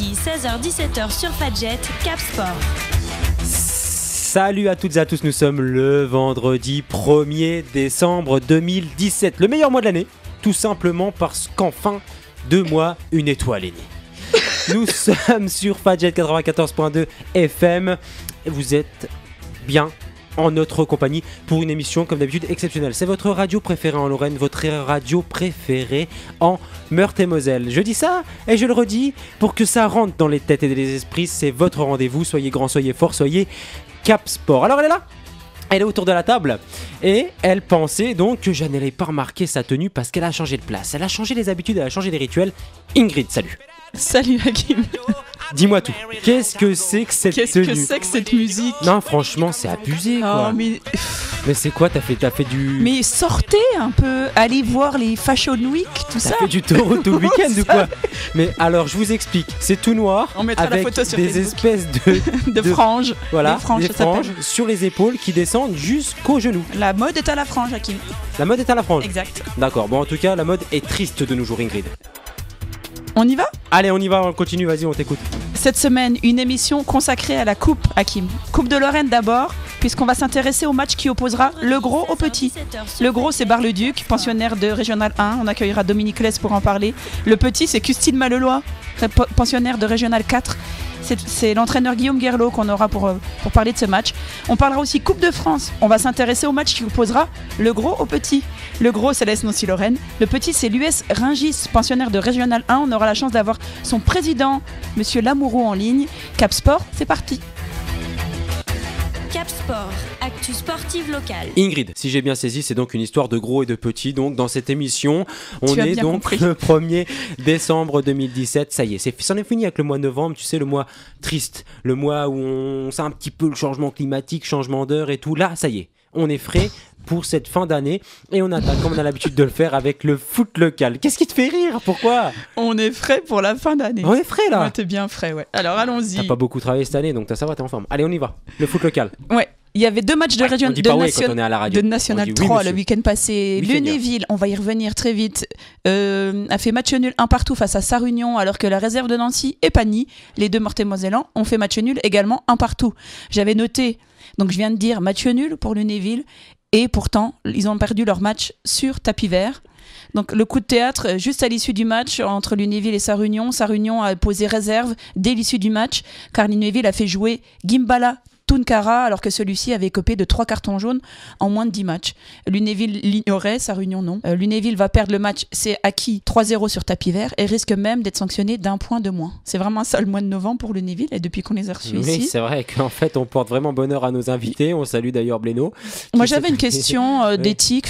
vendredis 16h-17h sur Fadjet, Cap Sport. Salut à toutes et à tous, nous sommes le vendredi 1er décembre 2017, le meilleur mois de l'année, tout simplement parce qu'en fin de mois, une étoile est née. Nous sommes sur Fadjet 94.2 FM, vous êtes bien en notre compagnie pour une émission comme d'habitude exceptionnelle. C'est votre radio préférée en Lorraine, votre radio préférée en Meurthe-et-Moselle. Je dis ça et je le redis pour que ça rentre dans les têtes et les esprits. C'est votre rendez-vous, soyez grand, soyez fort, soyez Cap Sport. Alors elle est là, elle est autour de la table et elle pensait donc que je n'allais pas remarquer sa tenue parce qu'elle a changé de place, elle a changé les habitudes, elle a changé les rituels. Ingrid, salut. Salut Hakim. Dis-moi tout. Qu'est-ce que c'est que cette tenue ? Que c'est que cette musique ? Non, franchement, c'est abusé, quoi. Oh, mais c'est quoi ? T'as fait du... Mais sortez un peu, allez voir les Fashion Week, tout ça. T'as fait du taureau tout le week-end ou quoi ? Mais alors, je vous explique. C'est tout noir. On mettra avec la photo sur des Facebook. espèces de franges. Voilà, franges, des franges sur les épaules qui descendent jusqu'aux genoux. La mode est à la frange, Hakim. La mode est à la frange. Exact. D'accord. Bon, en tout cas, la mode est triste de nos jours, Ingrid. On y va ? Allez, on y va, on continue. Vas-y, on t'écoute. Cette semaine, une émission consacrée à la Coupe, Hakim. Coupe de Lorraine d'abord, puisqu'on va s'intéresser au match qui opposera le gros au petit. Le gros, c'est Bar-le-Duc, pensionnaire de Régional 1. On accueillera Dominique Lès pour en parler. Le petit, c'est Custine Mallelois, pensionnaire de Régional 4. C'est l'entraîneur Guillaume Guerlot qu'on aura pour parler de ce match. On parlera aussi Coupe de France. On va s'intéresser au match qui opposera le gros au petit. Le gros, c'est l'AS Nancy-Lorraine. Le petit, c'est l'US Rungis, pensionnaire de Régional 1. On aura la chance d'avoir son président, Monsieur Lamouroux, en ligne. Cap Sport, c'est parti. Cap Sport, actu sportive locale. Ingrid, si j'ai bien saisi, c'est donc une histoire de gros et de petits. Donc dans cette émission, on est donc compris. le 1er décembre 2017. Ça y est, c'en est fini avec le mois de novembre. Tu sais, le mois triste, le mois où on sait un petit peu le changement climatique, changement d'heure et tout. Là, ça y est, on est frais pour cette fin d'année et on attaque comme on a l'habitude de le faire avec le foot local. Qu'est-ce qui te fait rire ? Pourquoi ? On est frais pour la fin d'année. On est frais là. Ouais, t'es bien frais, ouais. Alors allons-y. T'as pas beaucoup travaillé cette année, donc ça va, t'es en forme. Allez, on y va. Le foot local. Ouais. Il y avait deux matchs de On dit pas ouais quand on est à la radio. de National On dit 3 oui, le week-end passé. Oui, Lunéville, on va y revenir très vite, a fait match nul 1 partout face à Sarre-Union, alors que la réserve de Nancy et Pagny, les deux Meurthe-et-Mosellans, ont fait match nul également 1 partout. J'avais noté, donc je viens de dire match nul pour Lunéville, et pourtant ils ont perdu leur match sur tapis vert. Donc le coup de théâtre, juste à l'issue du match entre Lunéville et Sarre-Union. Sarre-Union a posé réserve dès l'issue du match, car Lunéville a fait jouer Gimbala Tunkara, alors que celui-ci avait copé de 3 cartons jaunes en moins de 10 matchs. Lunéville l'ignorait, Sarre-Union non. Lunéville va perdre le match, c'est acquis 3-0 sur tapis vert et risque même d'être sanctionné d'1 point de moins. C'est vraiment ça le mois de novembre pour Lunéville et depuis qu'on les a reçus ici. Oui, c'est vrai qu'en fait on porte vraiment bonheur à nos invités. On salue d'ailleurs Bléno. Moi j'avais une question d'éthique.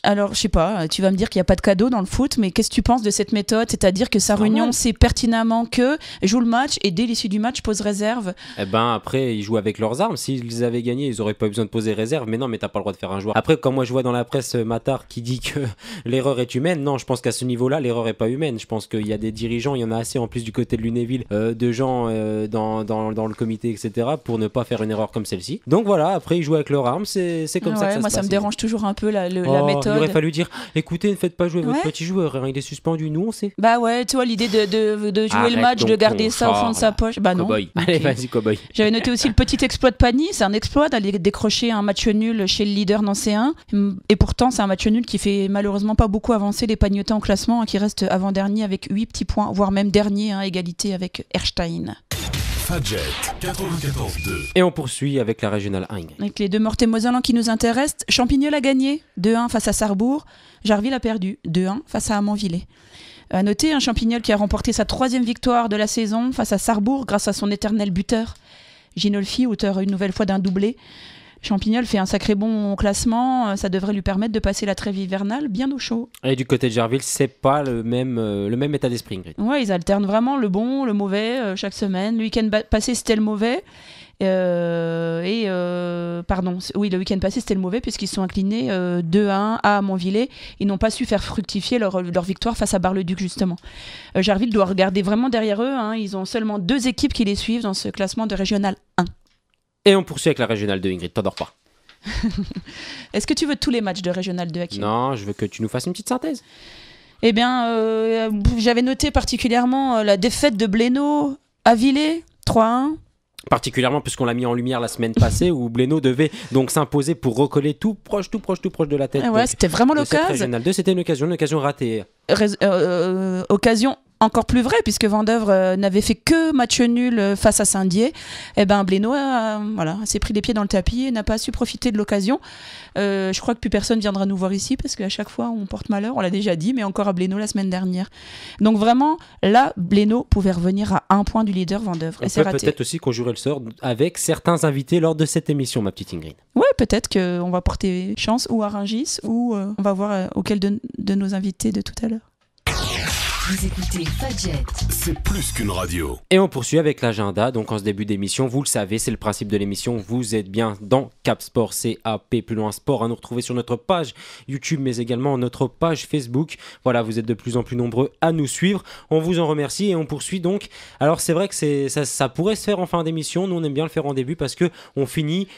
Alors je sais pas, tu vas me dire qu'il n'y a pas de cadeau dans le foot, mais qu'est-ce que tu penses de cette méthode ? C'est-à-dire que Sarre-Union sait pertinemment que joue le match et dès l'issue du match pose réserve. Eh ben après ils jouent avec leurs armes. S'ils avaient gagné, ils auraient pas eu besoin de poser réserve. Mais non, mais t'as pas le droit de faire un joueur. Après, quand moi je vois dans la presse Matar qui dit que l'erreur est humaine, non, je pense qu'à ce niveau-là, l'erreur est pas humaine. Je pense qu'il y a des dirigeants, il y en a assez en plus du côté de Lunéville, de gens dans le comité, etc., pour ne pas faire une erreur comme celle-ci. Donc voilà, après ils jouent avec leurs armes, c'est comme ça que ça moi se ça passe. me dérange toujours un peu la Il méthode. aurait fallu dire, écoutez, ne faites pas jouer votre petit joueur, hein, il est suspendu, nous on sait. Bah ouais, tu vois, l'idée de jouer Arrête le match, donc de garder ton ça au fond de sa char, poche. Bah non. Cowboy. Okay. Allez, vas-y, cowboy. J'avais noté aussi le petit exploit de Pagny. C'est un exploit d'aller décrocher un match nul chez le leader nancéen. Et pourtant, c'est un match nul qui fait malheureusement pas beaucoup avancer les Pagnotins en classement, hein, qui restent avant-dernier avec 8 petits points, voire même dernier, hein, égalité avec Erstein. Fadjet 94.2. Et on poursuit avec la régionale 1. Avec les deux Meurthe-et-Mosellans qui nous intéressent, Champignol a gagné 2-1 face à Sarrebourg. Jarville a perdu 2-1 face à Amanvillers. À noter un Champignol qui a remporté sa 3e victoire de la saison face à Sarrebourg grâce à son éternel buteur, Ginolfi, auteur une nouvelle fois d'un doublé. Champignol fait un sacré bon classement, ça devrait lui permettre de passer la trêve hivernale bien au chaud. Et du côté de Jarville, c'est pas le même état d'esprit, Ingrid. Ouais, ils alternent vraiment le bon, le mauvais chaque semaine. Le week-end passé, c'était le mauvais. Le week-end passé, c'était le mauvais puisqu'ils se sont inclinés 2-1 à Montvillet. Ils n'ont pas su faire fructifier leur victoire face à Bar-le-Duc, justement. Jarville doit regarder vraiment derrière eux. Hein. Ils ont seulement 2 équipes qui les suivent dans ce classement de Régional 1. Et on poursuit avec la Régionale 2, Ingrid, t'endors pas. Est-ce que tu veux tous les matchs de Régional 2, Hakim ? Non, je veux que tu nous fasses une petite synthèse. Eh bien, j'avais noté particulièrement la défaite de Blénaud à Villers, 3-1. Particulièrement puisqu'on l'a mis en lumière la semaine passée où Blénaud devait donc s'imposer pour recoller tout proche de la tête. Ouais, c'était vraiment l'occasion. l'occasion. C'était une occasion ratée. Occasion encore plus vraie puisque Vendeuvre n'avait fait que match nul face à Saint-Dié. Et ben Blénaud s'est pris les pieds dans le tapis et n'a pas su profiter de l'occasion. Je crois que plus personne viendra nous voir ici parce qu'à chaque fois on porte malheur, on l'a déjà dit, mais encore à Blénaud la semaine dernière. Donc vraiment, là, Blénaud pouvait revenir à 1 point du leader Vendeuvre. Et c'est raté. Peut-être aussi conjurer le sort avec certains invités lors de cette émission, ma petite Ingrid. Ouais, peut-être qu'on va porter chance ou à Rungis ou on va voir auquel de nos invités de tout à l'heure. Vous écoutez Fadjet. C'est plus qu'une radio. Et on poursuit avec l'agenda. Donc en ce début d'émission, vous le savez, c'est le principe de l'émission. Vous êtes bien dans Cap Sport, CAP plus loin sport, à nous retrouver sur notre page YouTube, mais également notre page Facebook. Voilà, vous êtes de plus en plus nombreux à nous suivre. On vous en remercie et on poursuit donc. Alors c'est vrai que ça pourrait se faire en fin d'émission. Nous on aime bien le faire en début parce que on finit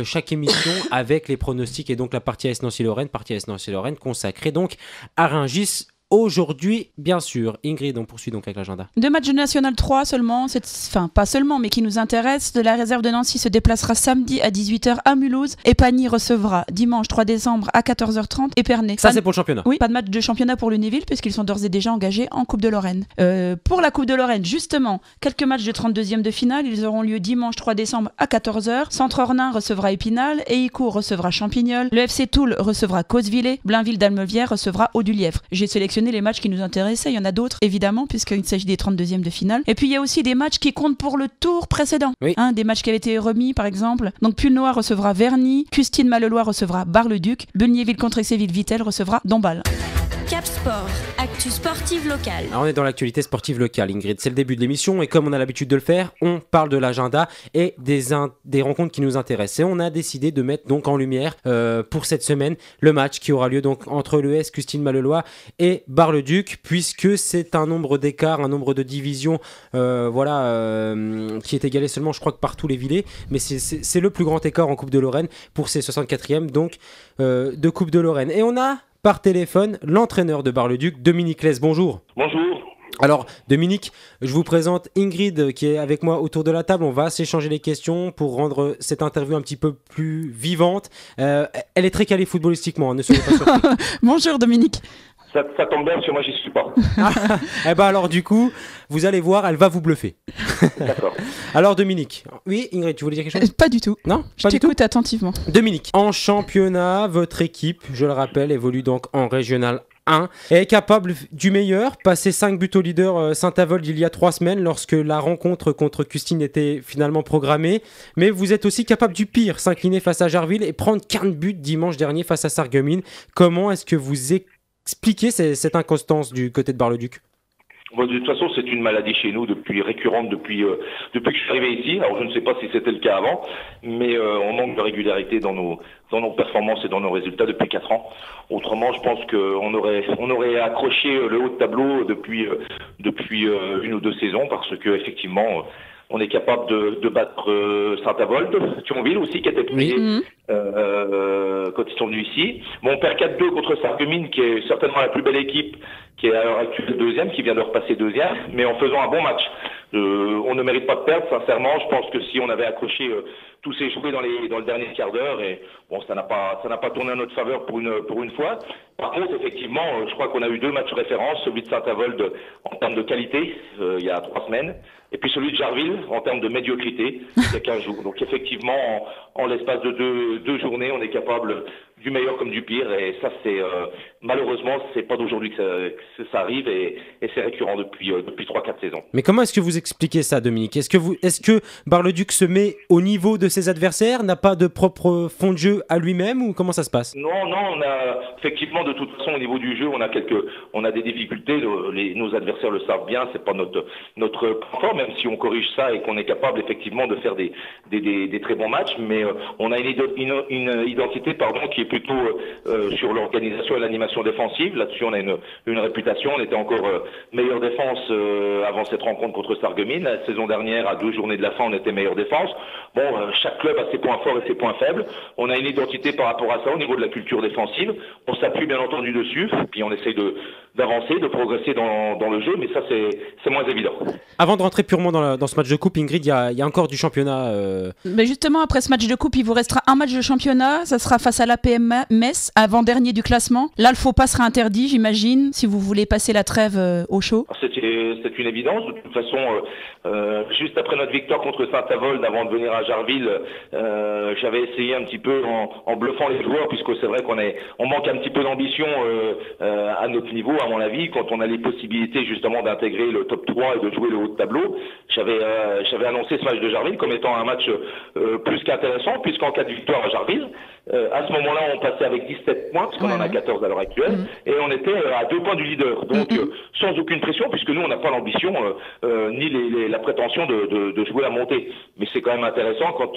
chaque émission avec les pronostics et donc la partie AS Nancy-Lorraine, consacrée donc à Rungis. Aujourd'hui, bien sûr. Ingrid, on poursuit donc avec l'agenda. 2 matchs de National 3 seulement, enfin pas seulement, mais qui nous intéressent. De la réserve de Nancy se déplacera samedi à 18h à Mulhouse. Et Pagny recevra dimanche 3 décembre à 14h30 Épernay. Ça, c'est pour le championnat. Oui, pas de match de championnat pour Lunéville puisqu'ils sont d'ores et déjà engagés en Coupe de Lorraine. Pour la Coupe de Lorraine, justement, quelques matchs de 32e de finale. Ils auront lieu dimanche 3 décembre à 14h. Centre-Ornain recevra Épinal. Eicourt recevra Champignol. Le FC Toul recevra Causevillers. Blainville-d'Almevière recevra Haut-du-Lièvre. J'ai sélectionné les matchs qui nous intéressaient, il y en a d'autres évidemment puisqu'il s'agit des 32e de finale. Et puis il y a aussi des matchs qui comptent pour le tour précédent, oui. Des matchs qui avaient été remis par exemple. Donc Pulnois recevra Verny, Custine-Mallelois recevra Bar-le-Duc, Bulgnéville contre Exéville-Vittel recevra Dombasle. Cap Sport, actu sportive locale. Alors on est dans l'actualité sportive locale, Ingrid. C'est le début de l'émission et comme on a l'habitude de le faire, on parle de l'agenda et des rencontres qui nous intéressent. Et on a décidé de mettre donc en lumière pour cette semaine le match qui aura lieu donc entre l'ES Custine-Mallelois et Bar-le-Duc, puisque c'est un nombre d'écarts, un nombre de divisions qui est égalé seulement je crois que par tous les Villers, mais c'est le plus grand écart en Coupe de Lorraine pour ces 64e donc de Coupe de Lorraine. Et on a par téléphone l'entraîneur de Bar-le-Duc, Dominique Lès. Bonjour. Bonjour. Alors Dominique, je vous présente Ingrid qui est avec moi autour de la table. On va s'échanger les questions pour rendre cette interview un petit peu plus vivante. Elle est très calée footballistiquement, ne soyez pas surpris. Bonjour Dominique. Ça tombe bien parce que moi j'y suis pas. Eh ben alors du coup, vous allez voir, elle va vous bluffer. D'accord. Alors Dominique, oui Ingrid, tu voulais dire quelque chose ? Pas du tout. Non, Je pas du tout. t'écoute attentivement. Dominique, en championnat, votre équipe, je le rappelle, évolue donc en Régional 1, est capable du meilleur, passer 5 buts au leader Saint-Avold il y a 3 semaines lorsque la rencontre contre Custine était finalement programmée, mais vous êtes aussi capable du pire, s'incliner face à Jarville et prendre 15 buts dimanche dernier face à Sarreguemines. Comment est-ce que vous expliquez cette inconstance du côté de Bar-le-Duc ? Bon, de toute façon, c'est une maladie chez nous récurrente depuis que je suis arrivé ici. Alors, je ne sais pas si c'était le cas avant, mais on manque de régularité dans nos performances et dans nos résultats depuis 4 ans. Autrement, je pense qu'on aurait accroché le haut de tableau depuis 1 ou 2 saisons, parce que effectivement, on est capable de battre Saint-Avold, Thionville aussi qui était premier. Oui. Quand ils sont venus ici. Bon, on perd 4-2 contre Sarreguemines, qui est certainement la plus belle équipe, qui est à l'heure actuelle 2e, qui vient de repasser 2e, mais en faisant un bon match. On ne mérite pas de perdre, sincèrement. Je pense que si on avait accroché tous ces jouets dans le dernier quart d'heure, et bon, ça n'a pas tourné en notre faveur pour une fois. Par contre, effectivement, je crois qu'on a eu 2 matchs références, celui de Saint-Avold en termes de qualité, il y a 3 semaines, et puis celui de Jarville en termes de médiocrité, il y a 15 jours. Donc effectivement, en l'espace de deux journées, on est capable du meilleur comme du pire, et ça c'est malheureusement c'est pas d'aujourd'hui que ça arrive, et c'est récurrent depuis 3-4 saisons. Mais comment est-ce que vous expliquez ça, Dominique ? Est-ce que Bar-le-Duc se met au niveau de ses adversaires, n'a pas de propre fond de jeu à lui-même, ou comment ça se passe ? Non, on a effectivement, de toute façon, au niveau du jeu, on a des difficultés. Nos adversaires le savent bien, c'est pas notre point fort, même si on corrige ça et qu'on est capable effectivement de faire des très bons matchs, mais on a une identité qui est plutôt sur l'organisation et l'animation défensive. Là-dessus, on a une réputation. On était encore meilleure défense avant cette rencontre contre Sarreguemines. La saison dernière, à 2 journées de la fin, on était meilleure défense. Bon, chaque club a ses points forts et ses points faibles. On a une identité par rapport à ça au niveau de la culture défensive. On s'appuie bien entendu dessus, puis on essaye d'avancer, de progresser dans le jeu, mais ça c'est moins évident. Avant de rentrer purement dans ce match de coupe, Ingrid, il y a encore du championnat. Mais justement, après ce match de coupe, il vous restera un match de championnat. Ça sera face à l'APM Metz, avant-dernier du classement. Là, le faux pas sera interdit, j'imagine, si vous voulez passer la trêve au chaud. C'est une évidence. De toute façon, juste après notre victoire contre Saint-Avold, avant de venir à Jarville, j'avais essayé un petit peu en bluffant les joueurs, puisque c'est vrai qu'on manque un petit peu d'ambition à notre niveau, à mon avis, quand on a les possibilités justement d'intégrer le top 3 et de jouer le haut de tableau. J'avais annoncé ce match de Jarville comme étant un match plus qu'intéressant, puisqu'en cas de victoire à Jarville, à ce moment-là, on passait avec 17 points, parce qu'on en a 14 à l'heure actuelle, et on était à 2 points du leader. Donc, sans aucune pression, puisque nous, on n'a pas l'ambition ni la prétention de jouer la montée. Mais c'est quand même intéressant quand,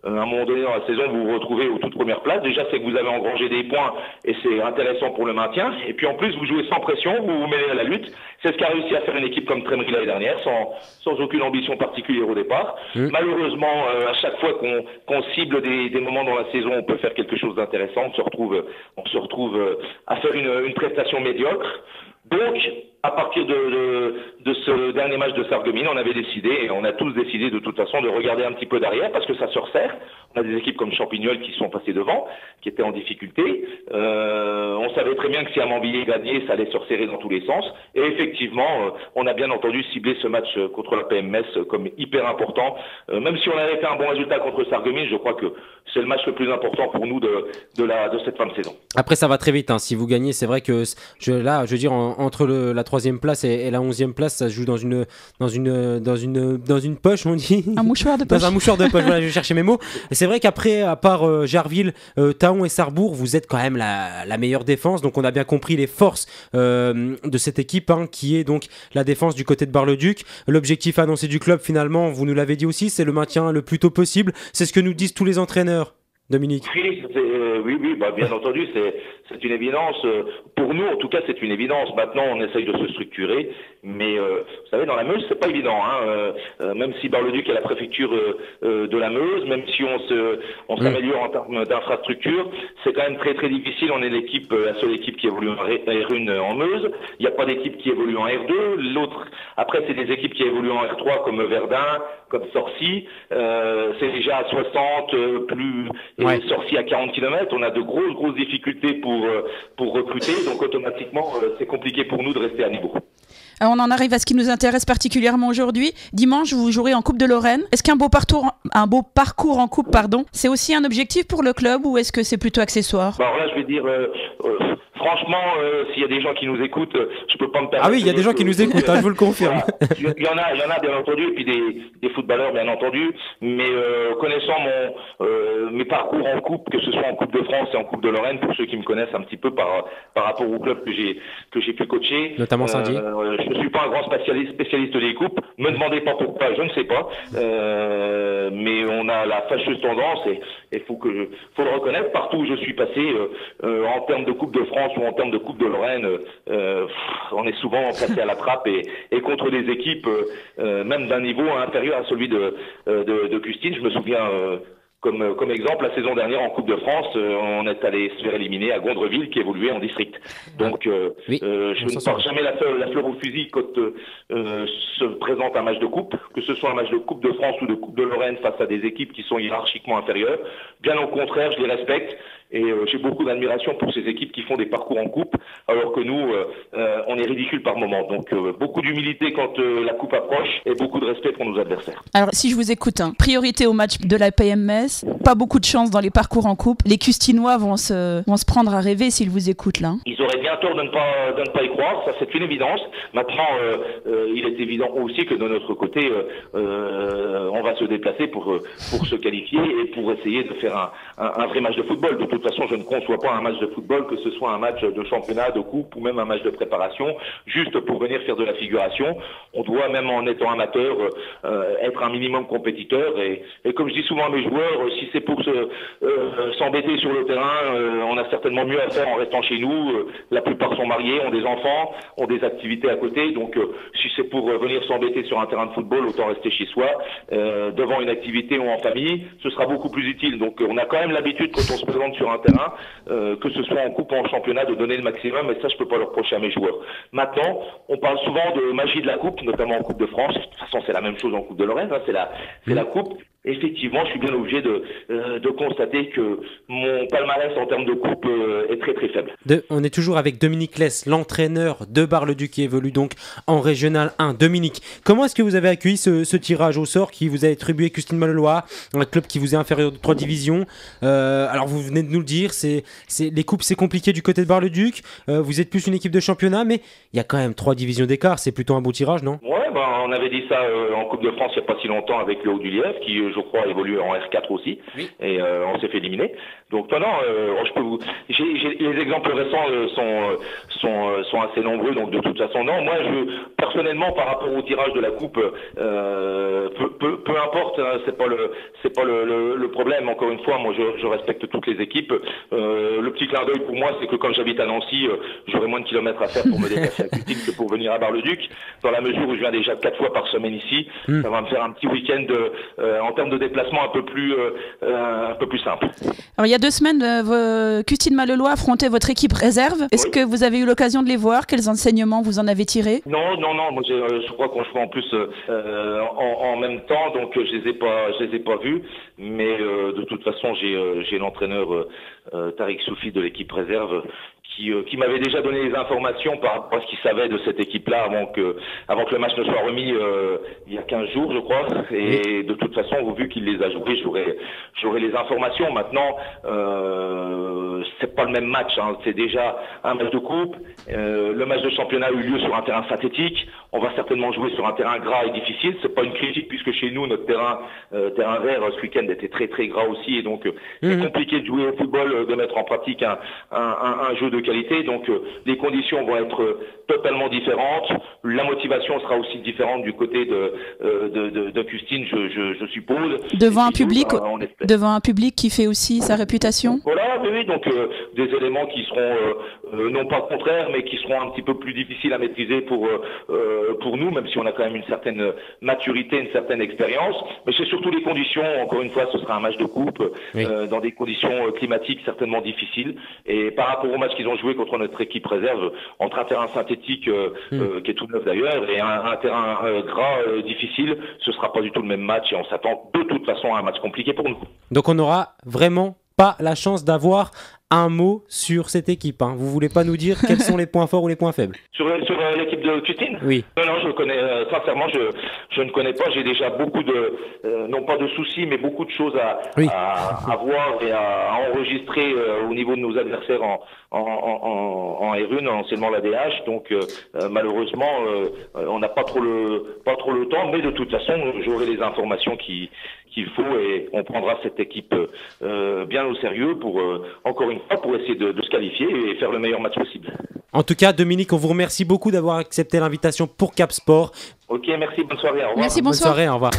à un moment donné dans la saison, vous vous retrouvez aux toutes premières places. Déjà, c'est que vous avez engrangé des points, et c'est intéressant pour le maintien. Et puis, en plus, vous jouez sans pression, vous vous mêlez à la lutte. C'est ce qu'a réussi à faire une équipe comme Trémery l'année dernière, sans aucune ambition particulière au départ. Malheureusement, à chaque fois qu'on cible des moments dans la saison, on peut faire quelque chose d'intéressant. On se retrouve à faire une prestation médiocre. Donc, à partir de ce dernier match de Sarreguemines, on avait décidé, et on a tous décidé de toute façon, de regarder un petit peu derrière, parce que ça se resserre. On a des équipes comme Champignol qui sont passées devant, qui étaient en difficulté. On savait très bien que si Amambillet gagnait, ça allait se resserrer dans tous les sens. Et effectivement, on a bien entendu ciblé ce match contre la PMS comme hyper important. Même si on avait fait un bon résultat contre Sarreguemines, je crois que c'est le match le plus important pour nous de cette fin de saison. Après, ça va très vite. Si vous gagnez, c'est vrai que je veux dire, entre la 3e place et la 11e place, ça se joue dans une poche, on dit. Un mouchoir de poche. Dans un mouchoir de poche. Voilà, je cherchais mes mots. Et c'est vrai qu'après, à part Jarville, Thaon et Sarrebourg, vous êtes quand même la meilleure défense. Donc, on a bien compris les forces de cette équipe, qui est donc la défense du côté de Bar-le-Duc. L'objectif annoncé du club, finalement, vous nous l'avez dit aussi, c'est le maintien le plus tôt possible. C'est ce que nous disent tous les entraîneurs. Dominique. Oui, bien entendu, c'est une évidence. Pour nous, en tout cas, c'est une évidence. Maintenant, on essaye de se structurer, mais vous savez, dans la Meuse, c'est pas évident. Même si Bar-le-Duc est la préfecture de la Meuse, même si on s'améliore en termes d'infrastructure, c'est quand même très très difficile. On est la seule équipe qui évolue en R1 en Meuse. Il n'y a pas d'équipe qui évolue en R2. Après, c'est des équipes qui évoluent en R3 comme Verdun, comme Sorcy. C'est déjà à 60 et Sorcy à 40 km. On a de grosses difficultés pour recruter, donc automatiquement c'est compliqué pour nous de rester à niveau. Alors on en arrive à ce qui nous intéresse particulièrement aujourd'hui. Dimanche, vous jouerez en Coupe de Lorraine. Est-ce qu'un beau parcours en Coupe, c'est aussi un objectif pour le club, ou est-ce que c'est plutôt accessoire? Alors là, je vais dire, franchement, s'il y a des gens qui nous écoutent, je peux pas me permettre. Ah oui, il y a des gens qui nous écoutent, je vous le confirme. Il y en a bien entendu, et puis des footballeurs bien entendu, mais connaissant mes parcours en Coupe, que ce soit en Coupe de France et en Coupe de Lorraine, pour ceux qui me connaissent un petit peu par rapport au club que j'ai pu coacher, notamment Saint-Dié. Je ne suis pas un grand spécialiste des coupes. Me demandez pas pourquoi, je ne sais pas. Mais on a la fâcheuse tendance, et faut le reconnaître, partout où je suis passé, en termes de Coupe de France ou en termes de Coupe de Lorraine, on est souvent passé à la trappe et contre des équipes même d'un niveau inférieur à celui de Custine. Je me souviens comme exemple, la saison dernière en Coupe de France, on est allé se faire éliminer à Gondreville qui évoluait en district. Donc je ne porte jamais la fleur au fusil quand se présente un match de coupe, que ce soit un match de Coupe de France ou de Coupe de Lorraine face à des équipes qui sont hiérarchiquement inférieures. Bien au contraire, je les respecte. Et j'ai beaucoup d'admiration pour ces équipes qui font des parcours en coupe, alors que nous, on est ridicule par moment. Donc beaucoup d'humilité quand la coupe approche, et beaucoup de respect pour nos adversaires. Alors si je vous écoute, priorité au match de la PMS, pas beaucoup de chance dans les parcours en coupe. Les Custinois vont se prendre à rêver s'ils vous écoutent là. Ils auraient bien tort de ne pas y croire, ça c'est une évidence. Maintenant, il est évident aussi que de notre côté, on va se déplacer pour se qualifier et pour essayer de faire un vrai match de football. De toute façon, je ne conçois pas un match de football, que ce soit un match de championnat, de coupe ou même un match de préparation, juste pour venir faire de la figuration. On doit, même en étant amateur, être un minimum compétiteur. Et comme je dis souvent à mes joueurs, si c'est pour s'embêter sur le terrain, on a certainement mieux à faire en restant chez nous. La plupart sont mariés, ont des enfants, ont des activités à côté. Donc, si c'est pour venir s'embêter sur un terrain de football, autant rester chez soi, devant une activité ou en famille, ce sera beaucoup plus utile. Donc, on a quand même l'habitude, quand on se présente sur un terrain, que ce soit en coupe ou en championnat, de donner le maximum. Et ça, je peux pas le reprocher à mes joueurs. Maintenant, on parle souvent de magie de la coupe, notamment en Coupe de France. De toute façon, c'est la même chose en Coupe de Lorraine. Hein, c'est la coupe. Effectivement, je suis bien obligé de constater que mon palmarès en termes de coupe est très très faible. On est toujours avec Dominique Less, l'entraîneur de Bar-le-Duc qui évolue donc en Régional 1. Dominique, comment est-ce que vous avez accueilli ce tirage au sort qui vous a attribué Custine Mallelois, un club qui vous est inférieur de 3 divisions? Alors vous venez de nous le dire, les coupes c'est compliqué du côté de Bar-le-Duc, vous êtes plus une équipe de championnat, mais il y a quand même 3 divisions d'écart, c'est plutôt un beau tirage, non? Ouais, on avait dit ça en Coupe de France il n'y a pas si longtemps avec le Haut-du-Lièvre qui je crois évolue en R4 aussi, oui. Et on s'est fait éliminer. Donc je peux les exemples récents sont assez nombreux, donc de toute façon non. Moi personnellement par rapport au tirage de la coupe, peu importe, hein, c'est pas le problème. Encore une fois, moi je respecte toutes les équipes. Le petit clin d'œil pour moi, c'est que quand j'habite à Nancy, j'aurai moins de kilomètres à faire pour me déplacer à Custine que pour venir à Bar-le-Duc. Dans la mesure où je viens déjà 4 fois par semaine ici, ça va me faire un petit week-end en termes de déplacement un peu plus simple. Alors il y a 2 semaines, Custine Mallelois affrontait votre équipe réserve. Est-ce que vous avez eu l'occasion de les voir? Quels enseignements vous en avez tirés? Non. Moi, je crois qu'on joue en plus en même temps, donc je les ai pas vus. Mais de toute façon, j'ai l'entraîneur Tariq Soufi de l'équipe réserve qui m'avait déjà donné des informations par rapport à ce qu'il savait de cette équipe-là avant que le match ne soit remis il y a 15 jours, je crois. Et de toute façon, vu qu'il les a joués, j'aurai les informations. Maintenant, c'est pas le même match. Hein. C'est déjà un match de coupe. Le match de championnat a eu lieu sur un terrain synthétique. On va certainement jouer sur un terrain gras et difficile. C'est pas une critique puisque chez nous, notre terrain vert ce week-end était très très gras aussi. Et donc, c'est compliqué de jouer au football, de mettre en pratique un jeu de qualité, donc les conditions vont être totalement différentes. La motivation sera aussi différente du côté de Custine, je suppose. Devant un public qui fait aussi sa réputation. Voilà, oui, donc des éléments qui seront non pas contraires, mais qui seront un petit peu plus difficiles à maîtriser pour nous, même si on a quand même une certaine maturité, une certaine expérience. Mais c'est surtout les conditions. Encore une fois, ce sera un match de coupe dans des conditions climatiques certainement difficiles. Et par rapport au match qu'ils ont joué contre notre équipe réserve, entre un terrain synthétique qui est tout neuf d'ailleurs et un terrain gras difficile, ce sera pas du tout le même match et on s'attend de toute façon à un match compliqué pour nous. Donc on n'aura vraiment pas la chance d'avoir un mot sur cette équipe. Hein. Vous voulez pas nous dire quels sont les points forts ou les points faibles? Sur l'équipe de Custine? Oui. Non, je connais sincèrement, je ne connais pas. J'ai déjà beaucoup non pas de soucis, mais beaucoup de choses à voir et à enregistrer au niveau de nos adversaires en R1, anciennement l'ADH. Donc malheureusement, on n'a pas trop le temps, mais de toute façon, j'aurai les informations qu'il faut et on prendra cette équipe bien au sérieux pour encore une fois pour essayer de se qualifier et faire le meilleur match possible. En tout cas, Dominique, on vous remercie beaucoup d'avoir accepté l'invitation pour Cap Sport. Ok, merci, bonne soirée, au revoir. Merci, bonsoir. Bonne soirée, au revoir.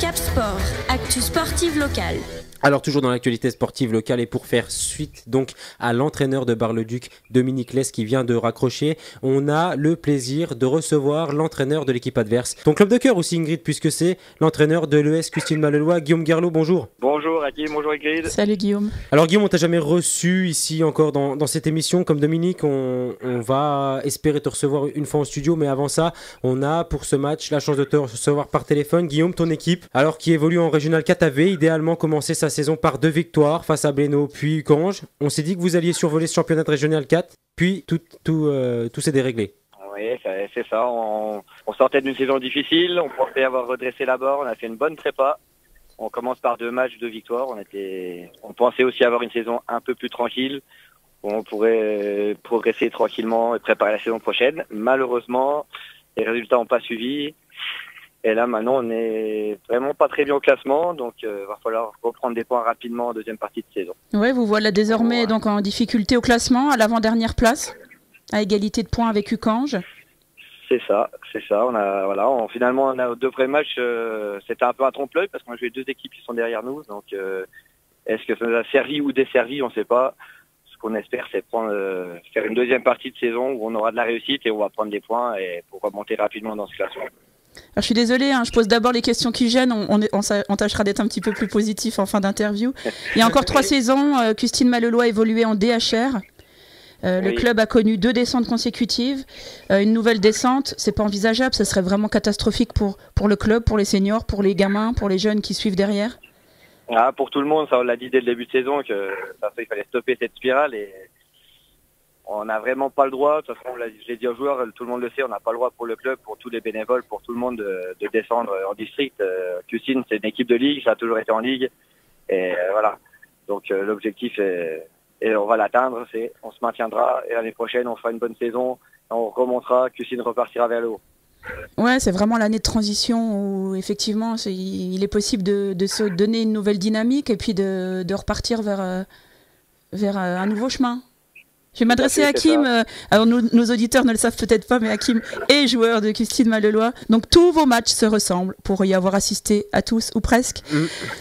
Cap Sport, actu sportive locale. Alors toujours dans l'actualité sportive locale et pour faire suite donc à l'entraîneur de Bar-le-Duc, Dominique Less qui vient de raccrocher, on a le plaisir de recevoir l'entraîneur de l'équipe adverse. Ton club de cœur aussi Ingrid puisque c'est l'entraîneur de l'ES Custine Mallelois, Guillaume Garlot, bonjour. Bonjour Hakim, bonjour Ingrid. Salut Guillaume. Alors Guillaume, on t'a jamais reçu ici encore dans cette émission comme Dominique, on va espérer te recevoir une fois en studio mais avant ça, on a pour ce match la chance de te recevoir par téléphone. Guillaume, ton équipe, alors qui évolue en Régional 4 avait idéalement commencé sa saison par 2 victoires face à Blénaud puis Ucange. On s'est dit que vous alliez survoler ce championnat de Régional 4, puis tout s'est déréglé. Oui, c'est ça. On sortait d'une saison difficile, on pensait avoir redressé la barre, on a fait une bonne prépa. On commence par 2 matchs, 2 victoires. On pensait aussi avoir une saison un peu plus tranquille, où on pourrait progresser tranquillement et préparer la saison prochaine. Malheureusement, les résultats n'ont pas suivi. Et là, maintenant, on est vraiment pas très bien au classement, donc va falloir reprendre des points rapidement en deuxième partie de saison. Ouais, vous voilà désormais donc en difficulté au classement, à l'avant-dernière place, à égalité de points avec Ucange. C'est ça. Finalement, on a 2 vrais matchs. C'était un peu un trompe-l'œil parce qu'on a joué 2 équipes qui sont derrière nous. Donc, est-ce que ça nous a servi ou desservi? On ne sait pas. Ce qu'on espère, c'est faire une deuxième partie de saison où on aura de la réussite et on va prendre des points et pour remonter rapidement dans ce classement. Alors, je suis désolée, je pose d'abord les questions qui gênent. On tâchera d'être un petit peu plus positif en fin d'interview. Il y a encore 3 saisons, Custine Mallelois a évolué en DHR. Le club a connu 2 descentes consécutives. Une nouvelle descente, c'est pas envisageable. Ça serait vraiment catastrophique pour le club, pour les seniors, pour les gamins, pour les jeunes qui suivent derrière. Pour tout le monde, ça on l'a dit dès le début de saison il fallait stopper cette spirale et on n'a vraiment pas le droit. De toute façon, je l'ai dit aux joueurs, tout le monde le sait, on n'a pas le droit pour le club, pour tous les bénévoles, pour tout le monde de descendre en district. Custine, c'est une équipe de ligue, ça a toujours été en ligue et voilà. Donc l'objectif et on va l'atteindre, on se maintiendra et l'année prochaine on fera une bonne saison, on remontera, Custine repartira vers le haut. Ouais, c'est vraiment l'année de transition où effectivement il est possible de se donner une nouvelle dynamique et puis de repartir vers un nouveau chemin. Je vais m'adresser à Hakim. Alors nos auditeurs ne le savent peut-être pas, mais Hakim est joueur de Custine Mallelois. Donc tous vos matchs se ressemblent pour y avoir assisté à tous ou presque.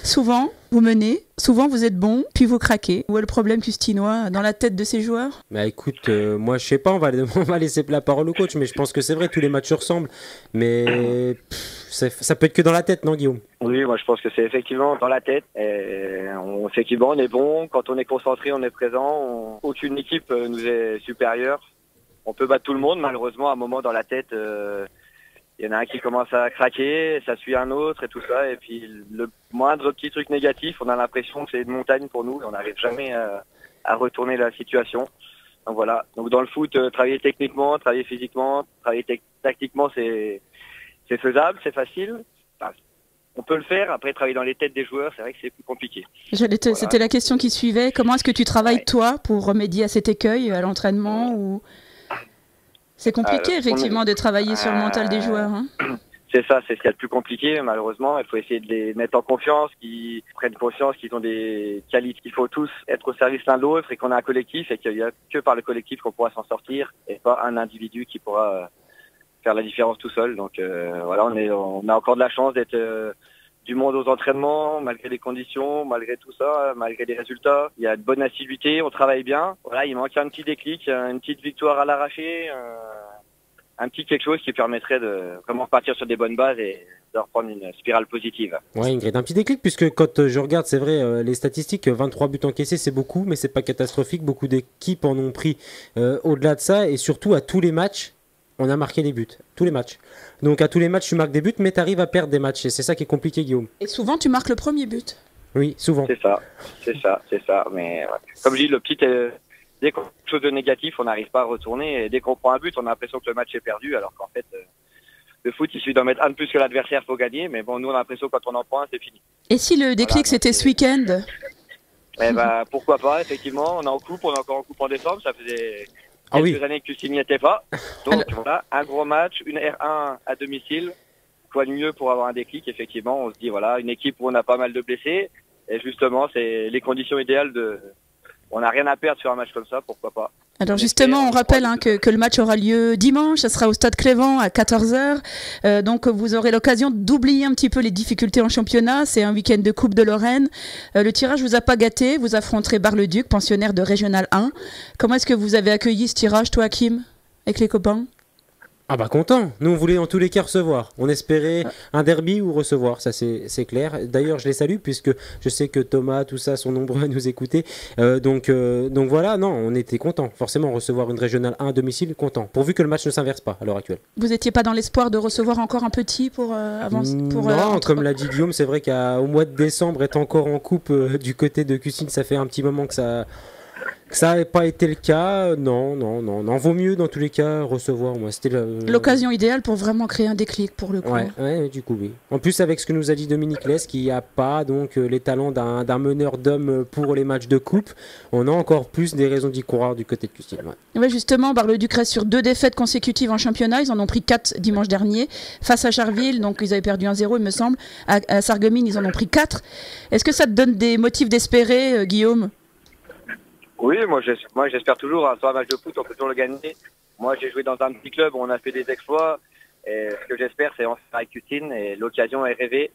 Souvent, vous menez, souvent vous êtes bon, puis vous craquez. Où est le problème custinois dans la tête de ces joueurs? Bah écoute, moi je sais pas, on va laisser la parole au coach, mais je pense que c'est vrai, tous les matchs se ressemblent. Mais ça peut être que dans la tête, non Guillaume? Oui, moi je pense que c'est effectivement dans la tête. Effectivement, on est bon, quand on est concentré, on est présent. Aucune équipe nous est supérieure. On peut battre tout le monde, malheureusement, à un moment dans la tête, il y en a un qui commence à craquer, ça suit un autre et tout ça. Et puis le moindre petit truc négatif, on a l'impression que c'est une montagne pour nous et on n'arrive jamais à retourner la situation. Donc voilà. Donc dans le foot, travailler techniquement, travailler physiquement, travailler tactiquement, c'est faisable, c'est facile. Enfin, on peut le faire. Après, travailler dans les têtes des joueurs, c'est vrai que c'est plus compliqué. C'était la question qui suivait. Comment est-ce que tu travailles, toi, pour remédier à cet écueil à l'entraînement ou... C'est compliqué, effectivement, de travailler sur le mental des joueurs. C'est ça, c'est ce qu'il y a de plus compliqué, malheureusement. Il faut essayer de les mettre en confiance, qu'ils prennent conscience qu'ils ont des qualités. Il faut tous être au service l'un de l'autre et qu'on a un collectif et qu'il n'y a que par le collectif qu'on pourra s'en sortir et pas un individu qui pourra faire la différence tout seul. Donc voilà, on a encore de la chance d'être du monde aux entraînements, malgré les conditions, malgré tout ça, malgré les résultats. Il y a de bonne assiduité, on travaille bien. Voilà, il manque un petit déclic, une petite victoire à l'arraché, un petit quelque chose qui permettrait de vraiment partir sur des bonnes bases et de reprendre une spirale positive. Ouais, Ingrid, un petit déclic, puisque quand je regarde, c'est vrai, les statistiques, 23 buts encaissés, c'est beaucoup, mais c'est pas catastrophique. Beaucoup d'équipes en ont pris au-delà de ça, et surtout à tous les matchs, on a marqué des buts, tous les matchs. Donc à tous les matchs, tu marques des buts, mais tu arrives à perdre des matchs. Et c'est ça qui est compliqué, Guillaume. Et souvent, tu marques le premier but. Oui, souvent. C'est ça. Mais ouais. Comme je dis, dès qu'on a quelque chose de négatif, on n'arrive pas à retourner. Et dès qu'on prend un but, on a l'impression que le match est perdu, alors qu'en fait, le foot, il suffit d'en mettre un de plus que l'adversaire pour gagner. Mais bon, nous, on a l'impression que quand on en prend un, c'est fini. Et si le déclic, c'était ce week-end? Pourquoi pas, effectivement. On est en coupe, on est encore en coupe en décembre. Ça faisait... quelques années que tu n'y étais pas. Donc voilà, un gros match, une R1 à domicile. Quoi de mieux pour avoir un déclic? Effectivement, on se dit voilà, une équipe où on a pas mal de blessés. Et justement, c'est les conditions idéales on n'a rien à perdre sur un match comme ça, pourquoi pas. Alors justement, on rappelle que le match aura lieu dimanche, ça sera au Stade Clévent à 14h. Donc vous aurez l'occasion d'oublier un petit peu les difficultés en championnat. C'est un week-end de Coupe de Lorraine. Le tirage vous a pas gâté, vous affronterez Bar-le-Duc, pensionnaire de Régional 1. Comment est-ce que vous avez accueilli ce tirage, toi, Hakim, avec les copains? Ah bah content, nous on voulait en tous les cas recevoir, on espérait un derby ou recevoir, ça c'est clair. D'ailleurs je les salue puisque je sais que Thomas, tout ça sont nombreux à nous écouter, donc voilà, non, on était content, forcément recevoir une régionale 1 à domicile, content, pourvu que le match ne s'inverse pas à l'heure actuelle. Vous n'étiez pas dans l'espoir de recevoir encore un petit pour avancer Non, comme l'a dit Guillaume, c'est vrai qu'au mois de décembre, être encore en coupe du côté de Custine, ça fait un petit moment que Que ça n'avait pas été le cas, non. Vaut mieux dans tous les cas recevoir. Moi, c'était l'occasion idéale pour vraiment créer un déclic pour le coup. Ouais, du coup, oui. En plus, avec ce que nous a dit Dominique Lès, qui n'a pas donc les talents d'un meneur d'hommes pour les matchs de coupe, on a encore plus des raisons d'y croire du côté de Custine. Ouais, justement, Bar-le-Duc reste sur 2 défaites consécutives en championnat. Ils en ont pris 4 dimanche dernier face à Charville, donc ils avaient perdu 1-0, il me semble. À Sarreguemines, ils en ont pris 4. Est-ce que ça te donne des motifs d'espérer, Guillaume ? Oui, moi j'espère toujours, sur un match de foot, on peut toujours le gagner. Moi j'ai joué dans un petit club où on a fait des exploits, et ce que j'espère c'est en faire avec Custine, et l'occasion est rêvée.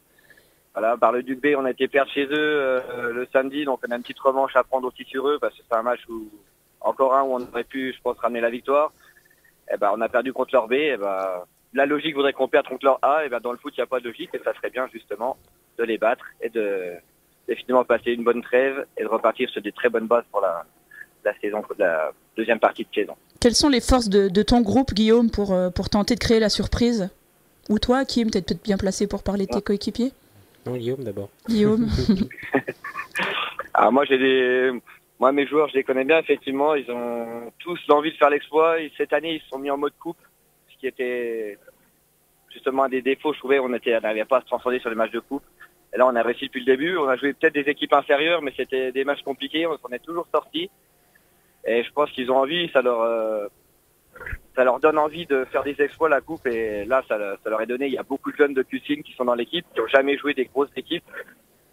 Voilà, Bar-le-Duc B, on a été perdre chez eux le samedi, donc on a une petite revanche à prendre aussi sur eux, parce que c'est un match où, encore un où on aurait pu, je pense, ramener la victoire. Et on a perdu contre leur B, la logique voudrait qu'on perde contre leur A, et dans le foot il n'y a pas de logique, et ça serait bien justement de les battre, et de définitivement passer une bonne trêve et de repartir sur des très bonnes bases pour la saison, la deuxième partie de saison. Quelles sont les forces de ton groupe, Guillaume, pour tenter de créer la surprise ? Ou toi, Kim, t'es peut-être bien placé pour parler de tes coéquipiers ? Non, Guillaume d'abord. Guillaume. Alors moi, mes joueurs, je les connais bien, effectivement, ils ont tous l'envie de faire l'exploit. Cette année, ils se sont mis en mode coupe, ce qui était justement un des défauts, je trouvais, on n'avait pas à se transcender sur les matchs de coupe. Et là, on a réussi depuis le début. On a joué peut-être des équipes inférieures, mais c'était des matchs compliqués. On s'en est toujours sortis. Et je pense qu'ils ont envie. Ça leur donne envie de faire des exploits la coupe. Et là, ça leur est donné. Il y a beaucoup de jeunes de Custine qui sont dans l'équipe, qui n'ont jamais joué des grosses équipes.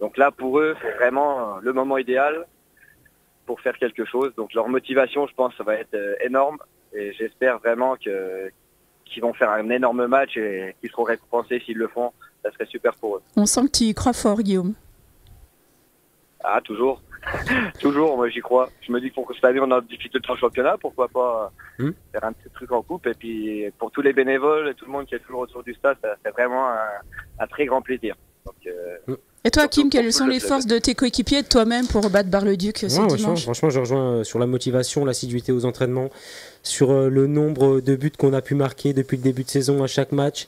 Donc là, pour eux, c'est vraiment le moment idéal pour faire quelque chose. Donc leur motivation, je pense, ça va être énorme. Et j'espère vraiment qu'ils vont faire un énorme match et qu'ils seront récompensés s'ils le font. Ça serait super pour eux. On sent que tu y crois fort, Guillaume. Ah, toujours. Toujours, moi j'y crois. Je me dis que pour cette année on a difficulté en championnat, pourquoi pas faire un petit truc en coupe. Et puis pour tous les bénévoles et tout le monde qui est toujours autour du stade, c'est vraiment un très grand plaisir. Donc, et toi, Kim, quelles sont les forces de tes coéquipiers et de toi-même pour battre Bar-le-Duc ce dimanche ? Franchement, je rejoins sur la motivation, l'assiduité aux entraînements, sur le nombre de buts qu'on a pu marquer depuis le début de saison à chaque match.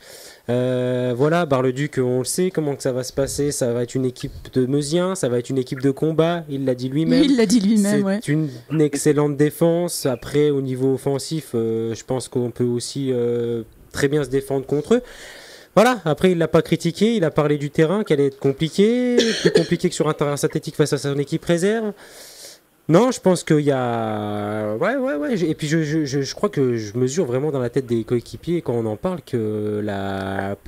Voilà, Bar-le-Duc, on le sait comment que ça va se passer. Ça va être une équipe de Meusiens, ça va être une équipe de combat. Il l'a dit lui-même. C'est une excellente défense. Après, au niveau offensif, je pense qu'on peut aussi très bien se défendre contre eux. Voilà, après il l'a pas critiqué, il a parlé du terrain qui allait être compliqué, plus compliqué que sur un terrain synthétique face à son équipe réserve. Non, je pense qu'il y a... Ouais. Et puis je crois que je mesure vraiment dans la tête des coéquipiers quand on en parle que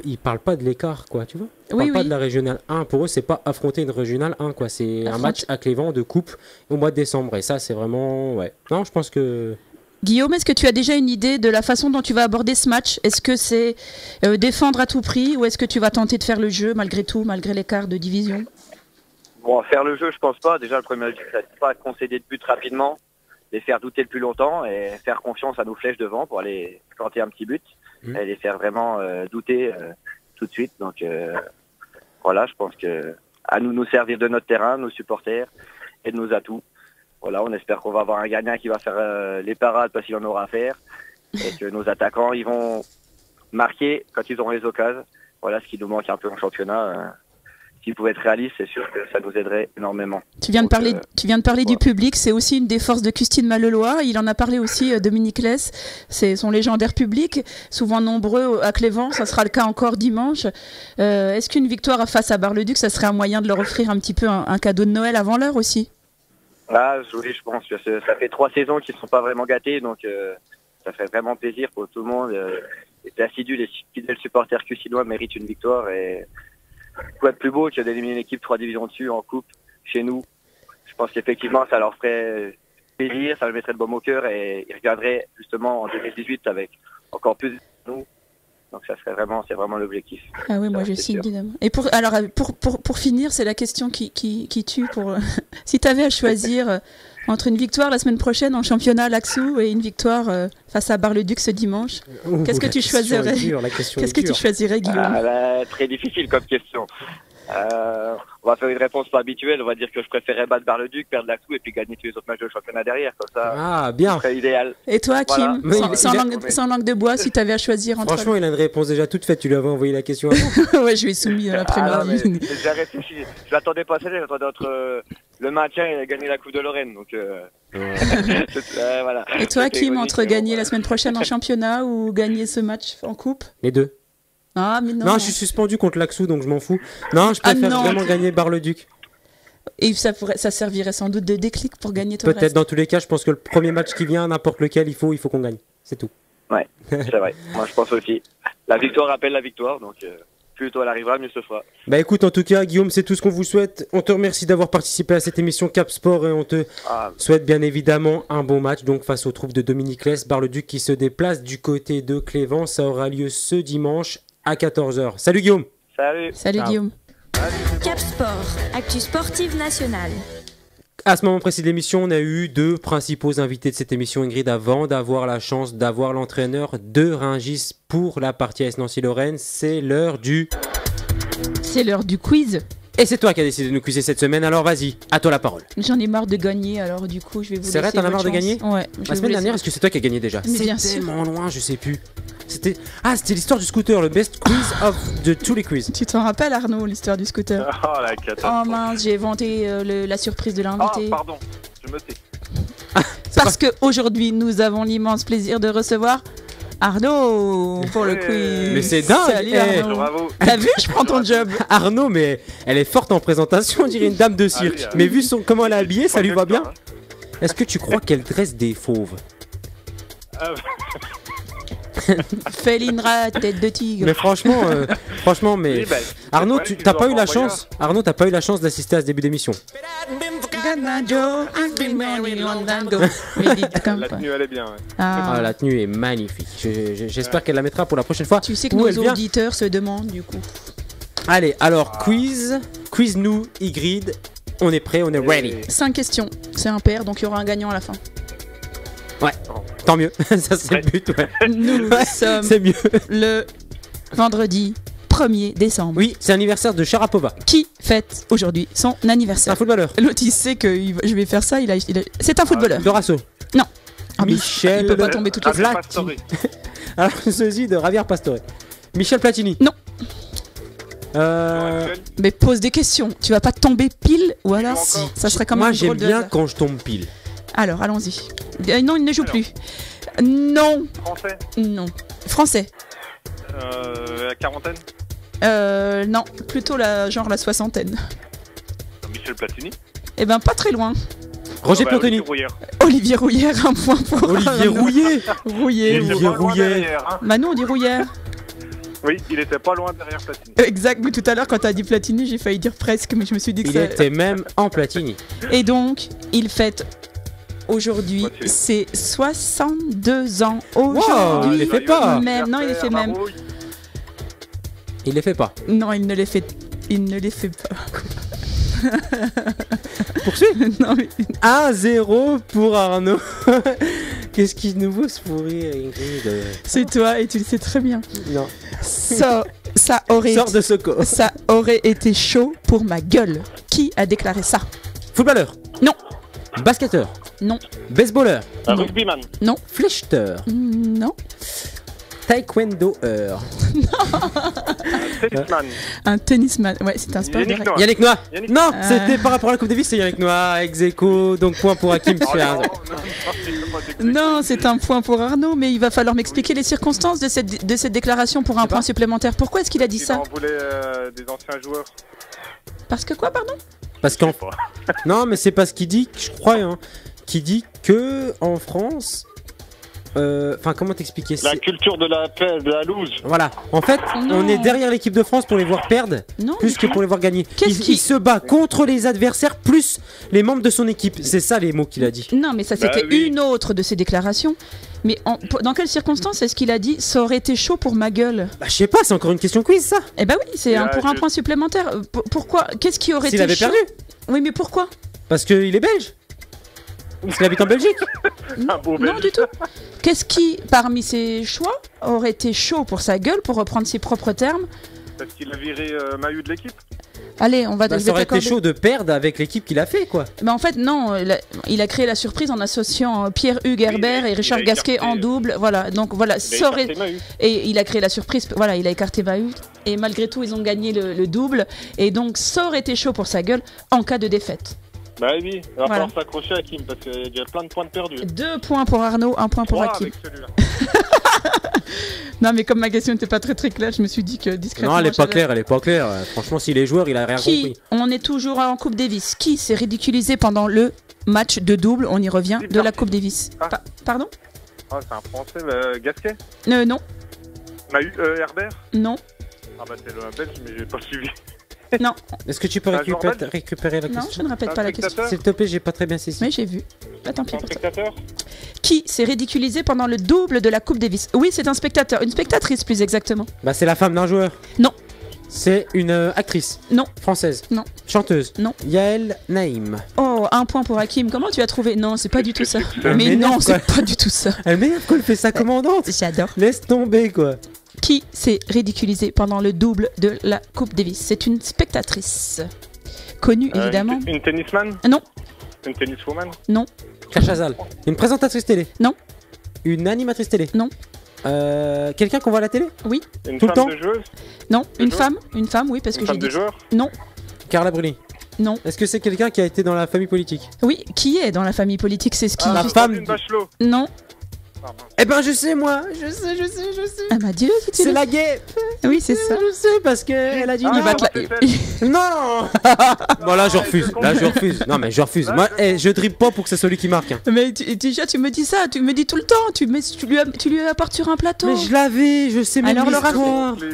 ils parlent pas de l'écart, quoi, tu vois. Ils parlent pas de la régionale 1. Pour eux, c'est pas affronter une régionale 1, quoi. C'est un match à Clévent de coupe au mois de décembre. Et ça, c'est vraiment... Ouais. Non, je pense que... Guillaume, est-ce que tu as déjà une idée de la façon dont tu vas aborder ce match ? Est-ce que c'est défendre à tout prix ou est-ce que tu vas tenter de faire le jeu malgré tout, malgré l'écart de division ? Bon, faire le jeu, je pense pas. Déjà, le premier objectif, c'est pas concéder de but rapidement, les faire douter le plus longtemps et faire confiance à nos flèches devant pour aller planter un petit but et les faire vraiment douter tout de suite. Donc voilà, je pense que à nous servir de notre terrain, nos supporters et de nos atouts. Voilà, on espère qu'on va avoir un gagnant qui va faire les parades parce qu'il en aura à faire et que nos attaquants, ils vont marquer quand ils auront les occasions. Voilà ce qui nous manque un peu en championnat. S'ils pouvaient être réalistes, c'est sûr que ça nous aiderait énormément. Tu viens de parler du public, c'est aussi une des forces de Custine Mallelois. Il en a parlé aussi, Dominique Lès. C'est son légendaire public, souvent nombreux à Clévent. Ça sera le cas encore dimanche. Est-ce qu'une victoire face à Bar-le-Duc, ça serait un moyen de leur offrir un petit peu un cadeau de Noël avant l'heure aussi ? Ah, oui, je pense que ça fait 3 saisons qu'ils ne sont pas vraiment gâtés, donc ça fait vraiment plaisir pour tout le monde. Les assidus, les fidèles supporters custinois méritent une victoire et quoi de plus beau que d'éliminer une équipe 3 divisions dessus en coupe chez nous. Je pense qu'effectivement ça leur ferait plaisir, ça leur mettrait de baume au cœur et ils reviendraient justement en 2018 avec encore plus de nous. Donc ça serait vraiment, c'est vraiment l'objectif. Ah oui, moi je signe évidemment. Et pour finir, c'est la question qui tue. Si tu avais à choisir entre une victoire la semaine prochaine en championnat à Laxou et une victoire face à Bar-le-Duc ce dimanche, qu'est-ce que tu choisirais ? Qu'est-ce que tu choisirais, Guillaume ? Très difficile comme question. On va faire une réponse pas habituelle. On va dire que je préférais battre Bar-le-Duc, perdre Laxou et puis gagner tous les autres matchs de championnat derrière. Comme ça, ah, bien. Ce serait idéal. Et toi, Kim, voilà. sans langue de bois, si tu avais à choisir entre... Franchement, il a une réponse déjà toute faite. Tu lui avais envoyé la question avant. Ouais, je lui ai soumis l'après-midi. J'ai réfléchi. Je l'attendais pas celle-là. J'attendais entre le maintien et gagner la Coupe de Lorraine. Donc, voilà. Et toi, C'était Kim, ironique, entre mais bon, gagner la semaine prochaine en championnat ou gagner ce match en coupe? Les deux. Ah, mais non. Non, je suis suspendu contre l'Axou, donc je m'en fous. Non, je préfère non. vraiment gagner Bar-le-Duc. Et ça servirait sans doute de déclic pour gagner tout le Peut-être reste. dans tous les cas, je pense que le premier match qui vient, n'importe lequel, il faut qu'on gagne. C'est tout. Ouais, c'est vrai. Moi, je pense aussi. La victoire appelle la victoire, donc plus tôt elle arrivera, mieux ce sera. Bah écoute, en tout cas, Guillaume, c'est tout ce qu'on vous souhaite. On te remercie d'avoir participé à cette émission Cap Sport et on te souhaite bien évidemment un bon match donc face aux troupes de Dominique Lès, Bar-le-Duc qui se déplace du côté de Clévent. Ça aura lieu ce dimanche à 14h. Salut Guillaume. Salut. Salut Ciao. Guillaume. Cap Sport, actu sportive nationale. À ce moment précis de l'émission, on a eu deux principaux invités de cette émission, Ingrid, avant d'avoir la chance d'avoir l'entraîneur de Rungis pour la partie AS Nancy-Lorraine. C'est l'heure du... C'est l'heure du quiz. Et c'est toi qui as décidé de nous quizer cette semaine, alors vas-y, à toi la parole. J'en ai marre de gagner, alors du coup, je vais vous C'est vrai, laisser t'en as votre marre de chance. gagner Ouais. La semaine dernière, est-ce que c'est toi qui as gagné déjà? Mais C'est bien sûr. tellement loin, je sais plus. C'était l'histoire du scooter, le best quiz de tous les quiz. Tu t'en rappelles, Arnaud, l'histoire du scooter? Oh la catastrophe. Oh mince, j'ai inventé la surprise de Ah, l'invité. pardon, je me tais. Parce que aujourd'hui, nous avons l'immense plaisir de recevoir Arnaud pour le Ouais. quiz. Mais c'est dingue. Salut Eh. Arnaud. Bravo. T'as vu, je prends ton job. Arnaud, mais elle est forte en présentation, on dirait une dame de cirque. Ah oui, Mais vu comment elle est habillée, ça lui va bien. Hein. Est-ce que tu crois qu'elle dresse des fauves? Félinra, tête de tigre. Mais franchement, mais Oui, bah, Arnaud, c'est tu vrai t'as qu'ils pas ont eu la envoyé chance. Arnaud, t'as pas eu la chance d'assister à ce début d'émission. La tenue, elle est bien. Ouais. Ah, la tenue est magnifique. J'espère qu'elle la mettra pour la prochaine fois. Tu sais que Où elle nos vient. auditeurs se demandent du coup. Allez, alors quiz nous, Ygrid. On est prêt, on est ready. 5 questions, c'est impair, donc il y aura un gagnant à la fin. Tant mieux, ça c'est le but. Ouais. Nous Ouais, sommes c'est mieux. le vendredi 1er décembre. Oui, c'est l'anniversaire de Sharapova. Qui fête aujourd'hui son C'est un anniversaire? footballeur. L'autre il sait que je vais faire ça, c'est un footballeur. Dorasso. Ah, mais Michel il peut pas tomber toutes les Javier fois. Pastore. Alors, ceci de Javier Pastore. Michel Platini. Non. Actuel. Mais pose des questions, tu vas pas tomber pile ou alors Si. ça serait quand même Moi un j'aime drôle de bien hasard. quand je tombe pile. Alors allons-y. Non, il ne joue plus. Non, Français. non. Français. La quarantaine. Non, plutôt genre la soixantaine. Michel Platini. Eh ben pas très loin. Roger Bah, Plantoni. Olivier Rouillère. Olivier Rouillère, un point pour Olivier Arnaud. Rouillet. Rouillé. Olivier Il était pas loin Rouillère. derrière, hein. Bah non, on dit Rouillère. Oui, il était pas loin derrière Platini. Exact, mais tout à l'heure quand t'as dit Platini, j'ai failli dire presque, mais je me suis dit que Il ça... était même en Platini. Et donc, il fête aujourd'hui Moitié. ses 62 ans Wow, il aujourd'hui. les fait pas. Même, non, il les fait même. Marouille. Il les fait pas. Non, il ne les fait pas. Poursuis. Non, mais- 1-0 pour Arnaud. Qu'est-ce qui nous vaut ce pourrir, Ingrid? c'est toi et tu le sais très bien. Non. Ça aurait Sors de Soko. ça aurait été chaud pour ma gueule. Qui a déclaré ça? Footballeur. Non. Basketteur. Non. Baseballeur. Un Non. rugbyman. Flechter. Non. Taekwondoer. Tennisman. Un tennisman. Ouais, c'est un sport de Yannick règle. Noah. Yannick Noah. Yannick Non, Ah. c'était par rapport à la Coupe Davis, c'est Yannick Noah, ex aequo, donc point pour Hakim. Oh, tu as non, raison. Non, c'est un point pour Arnaud, mais il va falloir m'expliquer les circonstances de cette déclaration pour un point supplémentaire. Pourquoi est-ce qu'il a dit Il ça? en voulait des anciens joueurs. Parce que quoi, pardon? Parce qu'en non, mais c'est parce qu'il dit, je crois, hein, qu'il dit que en France, enfin comment t'expliquer La c'est- culture de la loose. Voilà, en fait, Non. on est derrière l'équipe de France pour les voir perdre, Non. plus que pour les voir gagner. Qu'est-ce Il qui- se bat contre les adversaires plus les membres de son équipe. C'est ça les mots qu'il a dit. Non, mais ça Bah c'était oui. une autre de ses déclarations. Mais dans quelles circonstances est-ce qu'il a dit ça aurait été chaud pour ma gueule? Bah je sais pas, c'est encore une question quiz ça. Eh ben oui, c'est Et là, pour un je- point supplémentaire. Pourquoi? Qu'est-ce qui aurait S'il été avait chaud? perdu, Oui, mais pourquoi? parce qu'il est belge. Parce qu'il habite en Belgique. Un beau Non, Belge. du tout. Qu'est-ce qui, parmi ses choix, aurait été chaud pour sa gueule, pour reprendre ses propres termes? Parce qu'il a viré Mahu de l'équipe. Allez, on va Bah, je ça vais aurait été t'accorder. chaud de perdre avec l'équipe qu'il a fait quoi. Mais en fait, non, il a créé la surprise en associant Pierre-Hugues Herbert Oui, et Richard il a Gasquet écarté, en double. Voilà, donc voilà, Il a ça aurait- écarté Mahu. Et il a créé la surprise, voilà, il a écarté Mahu. Et malgré tout, ils ont gagné le double. Et donc, ça aurait été chaud pour sa gueule en cas de défaite. Bah oui, il va Voilà. falloir s'accrocher à Kim parce qu'il y a plein de points de perdus. 2 points pour Arnaud, 1 point pour 3 Hakim. avec celui-là. Non, mais comme ma question n'était pas très très claire, je me suis dit que discrètement. Non, elle est pas j'allais- claire, elle est pas claire. Franchement, si les joueurs, il a rien Qui, compris. on est toujours en Coupe Davis, qui s'est ridiculisé pendant le match de double, on y revient, de la Coupe Davis. Ah. Pardon Ah, c'est un français, Gasquet. Non, Herbert. non, Ah bah c'est le belge, mais j'ai pas suivi. non, Est-ce que tu peux Un joueur récupérer la non, je question ne répète Un pas la question. spectateur. S'il te plaît, j'ai pas très bien saisi. Mais j'ai vu. Bah tant pis Un pour toi. spectateur. Qui s'est ridiculisé pendant le double de la Coupe Davis? Oui, c'est un spectateur, une spectatrice plus exactement. Bah, c'est la femme d'un joueur. Non. C'est une actrice. Non. Française. Non. Chanteuse. Non. Yael Naïm. Oh, 1 point pour Hakim. Comment tu as trouvé? Non, c'est pas du tout ça. Elle Mais m'énerve, non, quoi. c'est pas du tout ça. Elle m'énerve quand elle fait sa commandante. J'adore. Laisse tomber, quoi. Qui s'est ridiculisé pendant le double de la Coupe Davis? C'est une spectatrice. Connue évidemment. Une tennisman. Non. Une tenniswoman. Claire Chazal. Une présentatrice télé. Non. Une animatrice télé. Non. Quelqu'un qu'on voit à la télé. Une Tout le femme temps de joueuse. Non, une joueur femme. Une femme, oui, parce Une que j'ai femme de dit. joueur. Carla Bruni. Non. Est-ce que c'est quelqu'un qui a été dans la famille politique? Oui, qui est dans la famille politique? C'est ce qui. la Ah, femme Roselyne Bachelot. Non. Ah, mince. Eh ben, je sais, moi. Je sais. Ah bah dis-le si tu C'est le la gay. Oui, c'est ça. Je sais, parce qu'elle a dit Il non. va te la- c'est celle. Non. Bon, là, je refuse. Là, je refuse. Non, mais je refuse. Moi, je dribble pas pour que c'est celui qui marque. Hein. Mais déjà, tu me dis ça, tu me dis tout le temps. Tu lui apportes sur un plateau. Mais je l'avais, je sais même Alors, Laura, l'histoire. Les-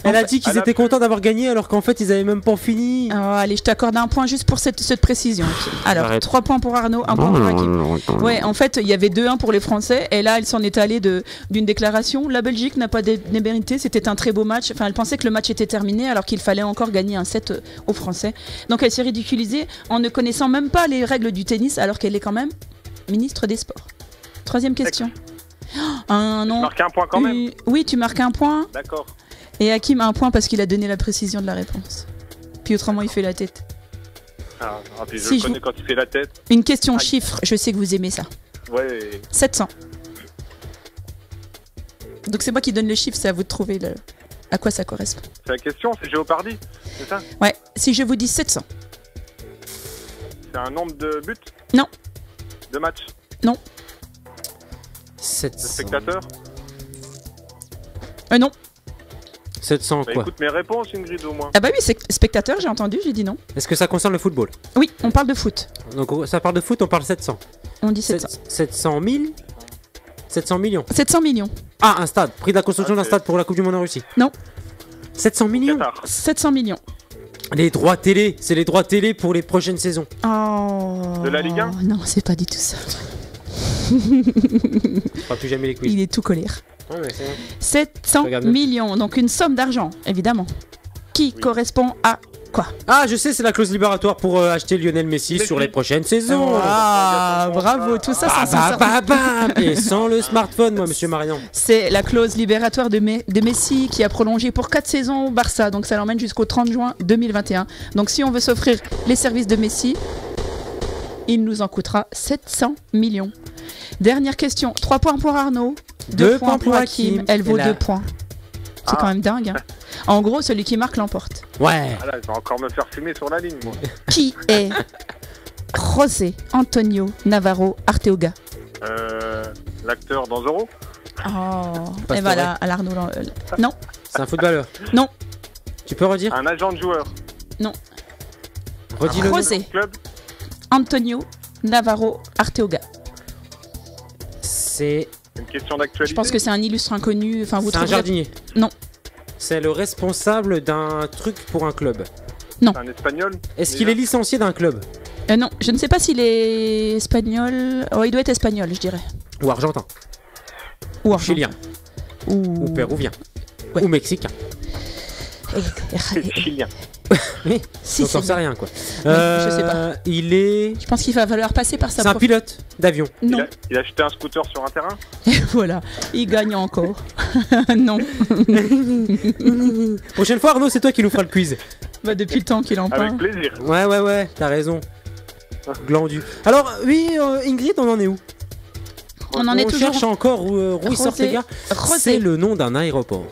Elle a dit qu'ils Elle a étaient pu- contents d'avoir gagné alors qu'en fait ils avaient même pas fini. Oh, allez, je t'accorde 1 point juste pour cette précision. Alors, J'arrête. 3 points pour Arnaud, 1 point pour Hakim. Ouais, en fait, il y avait 2-1 pour les Français, et là, elle s'en est allée d'une déclaration. La Belgique n'a pas démérité, c'était un très beau match. Enfin, elle pensait que le match était terminé, alors qu'il fallait encore gagner un set aux Français. Donc, elle s'est ridiculisée en ne connaissant même pas les règles du tennis, alors qu'elle est quand même ministre des Sports. Troisième question. Un Tu nom. marques un point quand même. Oui, tu marques 1 point, D'accord. et Hakim a 1 point parce qu'il a donné la précision de la réponse. Puis autrement, il fait la tête. Ah, puis je Si le je connais quand il fait la tête. Une question Aïe. chiffre, je sais que vous aimez ça. Ouais. 700. Donc c'est moi qui donne le chiffre, c'est à vous de trouver à quoi ça correspond. C'est la question, c'est Géopardy. C'est ça. Ouais, si je vous dis 700. C'est un nombre de buts. Non. De matchs. 700. De spectateurs. Non. 700 Bah, quoi? écoute mes réponses, Ingrid, au moins. Ah bah oui, c'est spectateur, j'ai entendu, j'ai dit non. Est-ce que ça concerne le football? Oui, on parle de foot. Donc ça parle de foot, on parle 700. On dit 700. 700 000 700 millions. 700 millions. Ah, un stade. Prix de la construction Ah, d'un c'est- stade pour la Coupe du Monde en Russie. Non. 700 millions. Qatar. 700 millions. Les droits télé, c'est les droits télé pour les prochaines saisons. Oh. De la Ligue 1? Non, c'est pas du tout ça. On fera plus jamais les quiz. Il est tout colère. Ouais, ouais, c'est vrai. 700 Regarde. millions, donc une somme d'argent, évidemment. Qui correspond à quoi? Ah, je sais, c'est la clause libératoire pour acheter Lionel Messi Messi. sur les prochaines saisons. Ah, bravo, tout ça, Ah, ça bah, bah, bah. Et sans le smartphone, moi, monsieur Marion. C'est la clause libératoire de Messi qui a prolongé pour 4 saisons au Barça, donc ça l'emmène jusqu'au 30 juin 2021. Donc si on veut s'offrir les services de Messi, il nous en coûtera 700 millions. Dernière question, 3 points pour Arnaud, 2 points pour Hakim, elle vaut Et là- 2 points. C'est Ah. quand même dingue. Hein. En gros, celui qui marque l'emporte. Ouais. Ah là, je vais encore me faire fumer sur la ligne, moi. Qui est José Antonio Navarro Arteaga? L'acteur dans Zorro. Oh, Pastore. et voilà, à l'Arnaud. Non, C'est un footballeur. Non. Tu peux redire? Un agent de joueur. Redis le nom. José Club. Antonio Navarro Arteaga. C'est Une question d'actualité. Je pense que c'est un illustre inconnu. Enfin, vous un trouverez- jardinier. Non. C'est le responsable d'un truc pour un club. C'est un espagnol. Est-ce Déjà. qu'il est licencié d'un club? Non, je ne sais pas s'il est espagnol. Oh, il doit être espagnol, je dirais. Ou argentin? Ou Ou argentin. chilien? Ou Ou péruvien? Ouais. Ou mexicain? C'est chilien. Oui, Si, donc on c'est sait vrai. rien quoi. je sais pas. Il est... Je pense qu'il va falloir passer par sa C'est un pilote d'avion. Non, Il a acheté un scooter sur un terrain. voilà, il gagne encore. non, Prochaine fois Arnaud, c'est toi qui nous fera le quiz. bah, depuis le temps qu'il en Avec parle. plaisir. Ouais, t'as raison. Glandu. Alors oui, Ingrid, on en est où? On en est toujours. cherche encore Ruiz José- Ortega. José. C'est le nom d'un aéroport.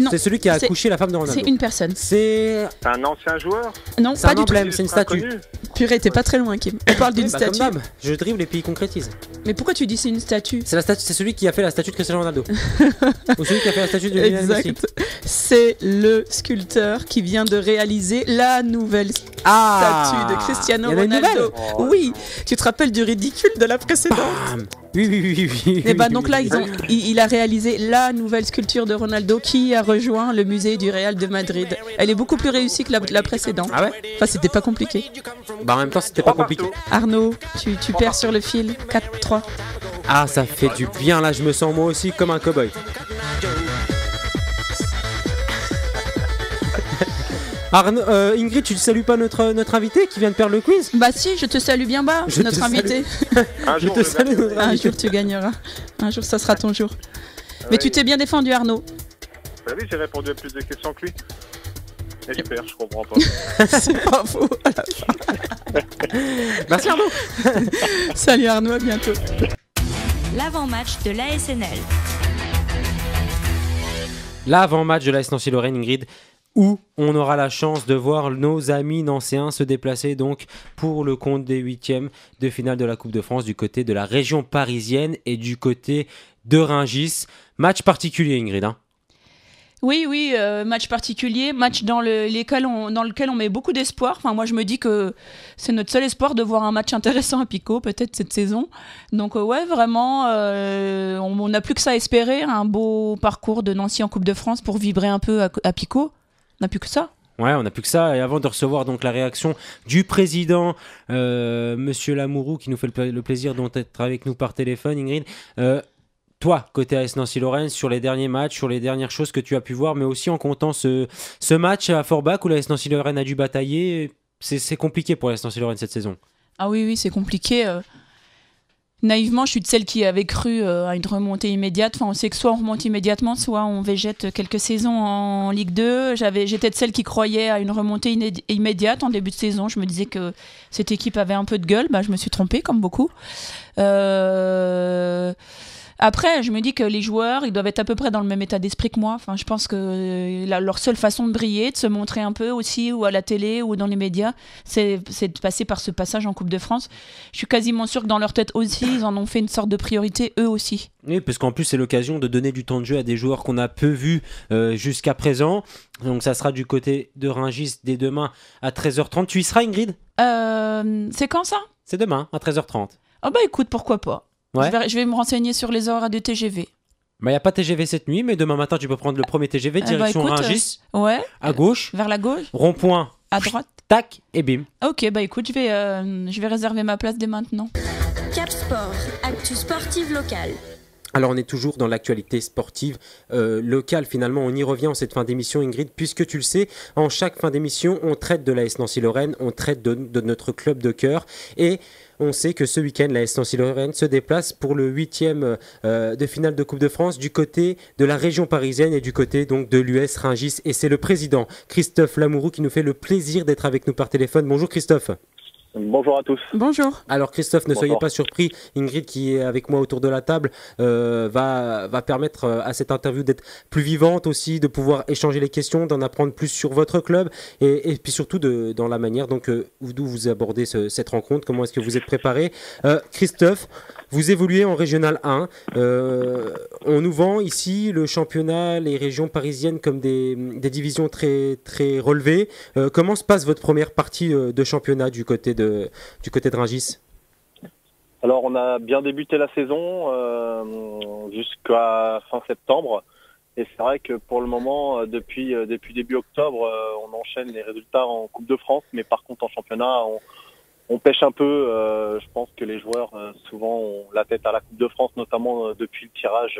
Non, C'est celui qui a c'est- accouché la femme de Ronaldo. c'est une personne. C'est Un ancien joueur? Non, C'est pas un du emblème, tout. c'est une statue. Inconnu? Purée, t'es pas très loin, Kim. On parle d'une Bah, comme statue. d'hab, je dribble et puis il concrétise. Mais pourquoi tu dis c'est une statue? C'est celui qui a fait la statue de Cristiano Ronaldo. Ou celui qui a fait la statue de Lionel Messi. Exact. C'est le sculpteur qui vient de réaliser la nouvelle Ah, statue de Cristiano il y en a une Ronaldo. nouvelle. Oh, Oui, tu te rappelles du ridicule de la précédente? Bam. Oui. Et bah donc là, il a réalisé la nouvelle sculpture de Ronaldo qui a rejoint le musée du Real de Madrid. Elle est beaucoup plus réussie que la précédente. Ah ouais. Enfin, c'était pas compliqué. Bah en même temps, c'était pas compliqué. Arnaud, tu perds sur le fil. 4-3. Ah, ça fait du bien là, je me sens moi aussi comme un cow-boy. Arnaud, Ingrid, tu ne salues pas notre invité qui vient de perdre le quiz? Bah si, je te salue bien bas, Je te notre invité. Un Je jour, te salue, notre Un invité. jour, tu gagneras. Un jour, ça sera ton jour. Mais Ouais. tu t'es bien défendu, Arnaud. Bah oui, j'ai répondu à plus de questions que lui. Et je perds, je comprends pas. C'est pas faux. Merci Arnaud. Salut Arnaud, à bientôt. L'avant-match de l'ASNL. L'avant-match de l'AS Nancy-Lorraine, Ingrid, où on aura la chance de voir nos amis nancéens se déplacer donc pour le compte des huitièmes de finale de la Coupe de France du côté de la région parisienne et du côté de Rungis. Match particulier, Ingrid. Hein. Oui, match particulier, match dans lequel on met beaucoup d'espoir. Enfin, moi, je me dis que c'est notre seul espoir de voir un match intéressant à Pico, peut-être cette saison. Donc, ouais, vraiment, on n'a plus que ça à espérer. Un beau parcours de Nancy en Coupe de France pour vibrer un peu à Pico. On n'a plus que ça. Ouais, on n'a plus que ça. Et avant de recevoir donc la réaction du président, Monsieur Lamourou, qui nous fait le plaisir d'être avec nous par téléphone, Ingrid. Toi, côté AS Nancy-Lorraine, sur les derniers matchs, sur les dernières choses que tu as pu voir, mais aussi en comptant ce match à Forbach où l'AS Nancy-Lorraine a dû batailler, c'est compliqué pour l'AS Nancy-Lorraine cette saison. Ah oui, c'est compliqué. Naïvement, je suis de celle qui avait cru à une remontée immédiate. Enfin, on sait que soit on remonte immédiatement, soit on végète quelques saisons en Ligue 2. J'étais de celle qui croyait à une remontée immédiate en début de saison. Je me disais que cette équipe avait un peu de gueule. Bah, je me suis trompée, comme beaucoup. Après, je me dis que les joueurs, ils doivent être à peu près dans le même état d'esprit que moi. Enfin, je pense que leur seule façon de briller, de se montrer un peu aussi, ou à la télé, ou dans les médias, c'est de passer par ce passage en Coupe de France. Je suis quasiment sûre que dans leur tête aussi, ils en ont fait une sorte de priorité, eux aussi. Oui, parce qu'en plus, c'est l'occasion de donner du temps de jeu à des joueurs qu'on a peu vus jusqu'à présent. Donc, ça sera du côté de Rungis dès demain à 13h30. Tu y seras, Ingrid ? C'est quand ça ? C'est demain, à 13h30. Ah bah écoute, pourquoi pas. Ouais. Je vais me renseigner sur les horaires de TGV. Bah, il n'y a pas TGV cette nuit, mais demain matin, tu peux prendre le premier TGV direction écoute, Rungis, Ouais. à gauche, Vers la gauche, rond-point, à droite. tac, et bim. Ok, bah écoute, je vais réserver ma place dès maintenant. Cap Sport, actu sportive locale. Alors on est toujours dans l'actualité sportive locale, finalement on y revient en cette fin d'émission, Ingrid, puisque tu le sais, en chaque fin d'émission on traite de l'AS Nancy-Lorraine, on traite de notre club de cœur, et on sait que ce week-end l'AS Nancy-Lorraine se déplace pour le 8e de finale de Coupe de France du côté de la région parisienne et du côté donc de l'US Rungis, et c'est le président Christophe Lamourou qui nous fait le plaisir d'être avec nous par téléphone. Bonjour Christophe. Bonjour à tous. Bonjour. Alors Christophe, ne soyez Bonjour. pas surpris, Ingrid qui est avec moi autour de la table va permettre à cette interview d'être plus vivante aussi, de pouvoir échanger les questions, d'en apprendre plus sur votre club et puis surtout dans la manière donc d'où vous abordez cette rencontre, comment est-ce que vous êtes préparé. Christophe, vous évoluez en Régional 1, on nous vend ici le championnat, les régions parisiennes comme des divisions très, très relevées. Comment se passe votre première partie de championnat du côté de Rungis? Alors, on a bien débuté la saison jusqu'à fin septembre. Et c'est vrai que pour le moment, depuis début octobre, on enchaîne les résultats en Coupe de France. Mais par contre, en championnat, on pêche un peu. Je pense que les joueurs, souvent, ont la tête à la Coupe de France, notamment depuis le tirage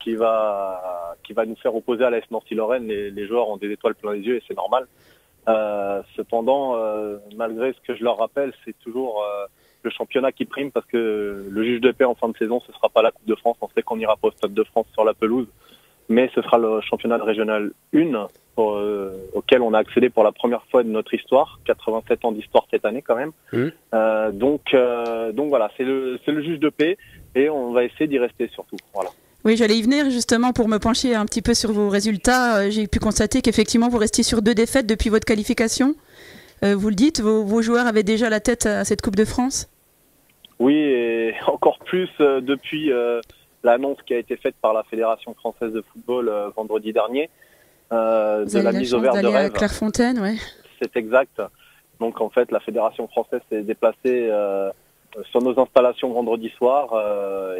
qui va nous faire opposer à l'AS Nancy-Lorraine. Les joueurs ont des étoiles plein les yeux et c'est normal. Cependant, malgré ce que je leur rappelle, c'est toujours le championnat qui prime parce que le juge de paix en fin de saison, ce sera pas la Coupe de France. On sait qu'on n'ira pas au Stade de France sur la pelouse, mais ce sera le championnat de Régional 1 auquel on a accédé pour la première fois de notre histoire. 87 ans d'histoire cette année quand même. Donc voilà, c'est le juge de paix et on va essayer d'y rester surtout. Voilà. Oui, j'allais y venir justement pour me pencher un petit peu sur vos résultats. J'ai pu constater qu'effectivement, vous restiez sur 2 défaites depuis votre qualification. Vous le dites, vos joueurs avaient déjà la tête à cette Coupe de France. Oui, et encore plus depuis l'annonce qui a été faite par la Fédération française de football vendredi dernier de la mise au vert de rêve. À Clairefontaine, ouais. C'est exact. Donc en fait, la Fédération française s'est déplacée sur nos installations vendredi soir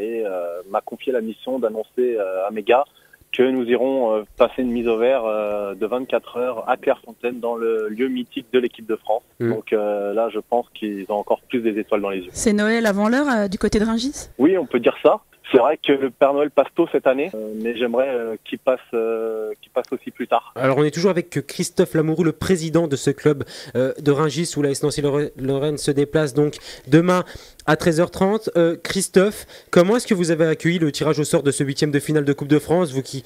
et m'a confié la mission d'annoncer à mes gars que nous irons passer une mise au vert de 24 heures à Clairefontaine dans le lieu mythique de l'équipe de France. Donc là, je pense qu'ils ont encore plus des étoiles dans les yeux. C'est Noël avant l'heure du côté de Rungis ? Oui, on peut dire ça. C'est vrai que le Père Noël passe tôt cette année, mais j'aimerais qu'il passe aussi plus tard. Alors on est toujours avec Christophe Lamoureux, le président de ce club de Rungis où l'AS Nancy-Lorraine se déplace donc demain à 13h30. Christophe, comment est-ce que vous avez accueilli le tirage au sort de ce 8e de finale de Coupe de France, vous qui...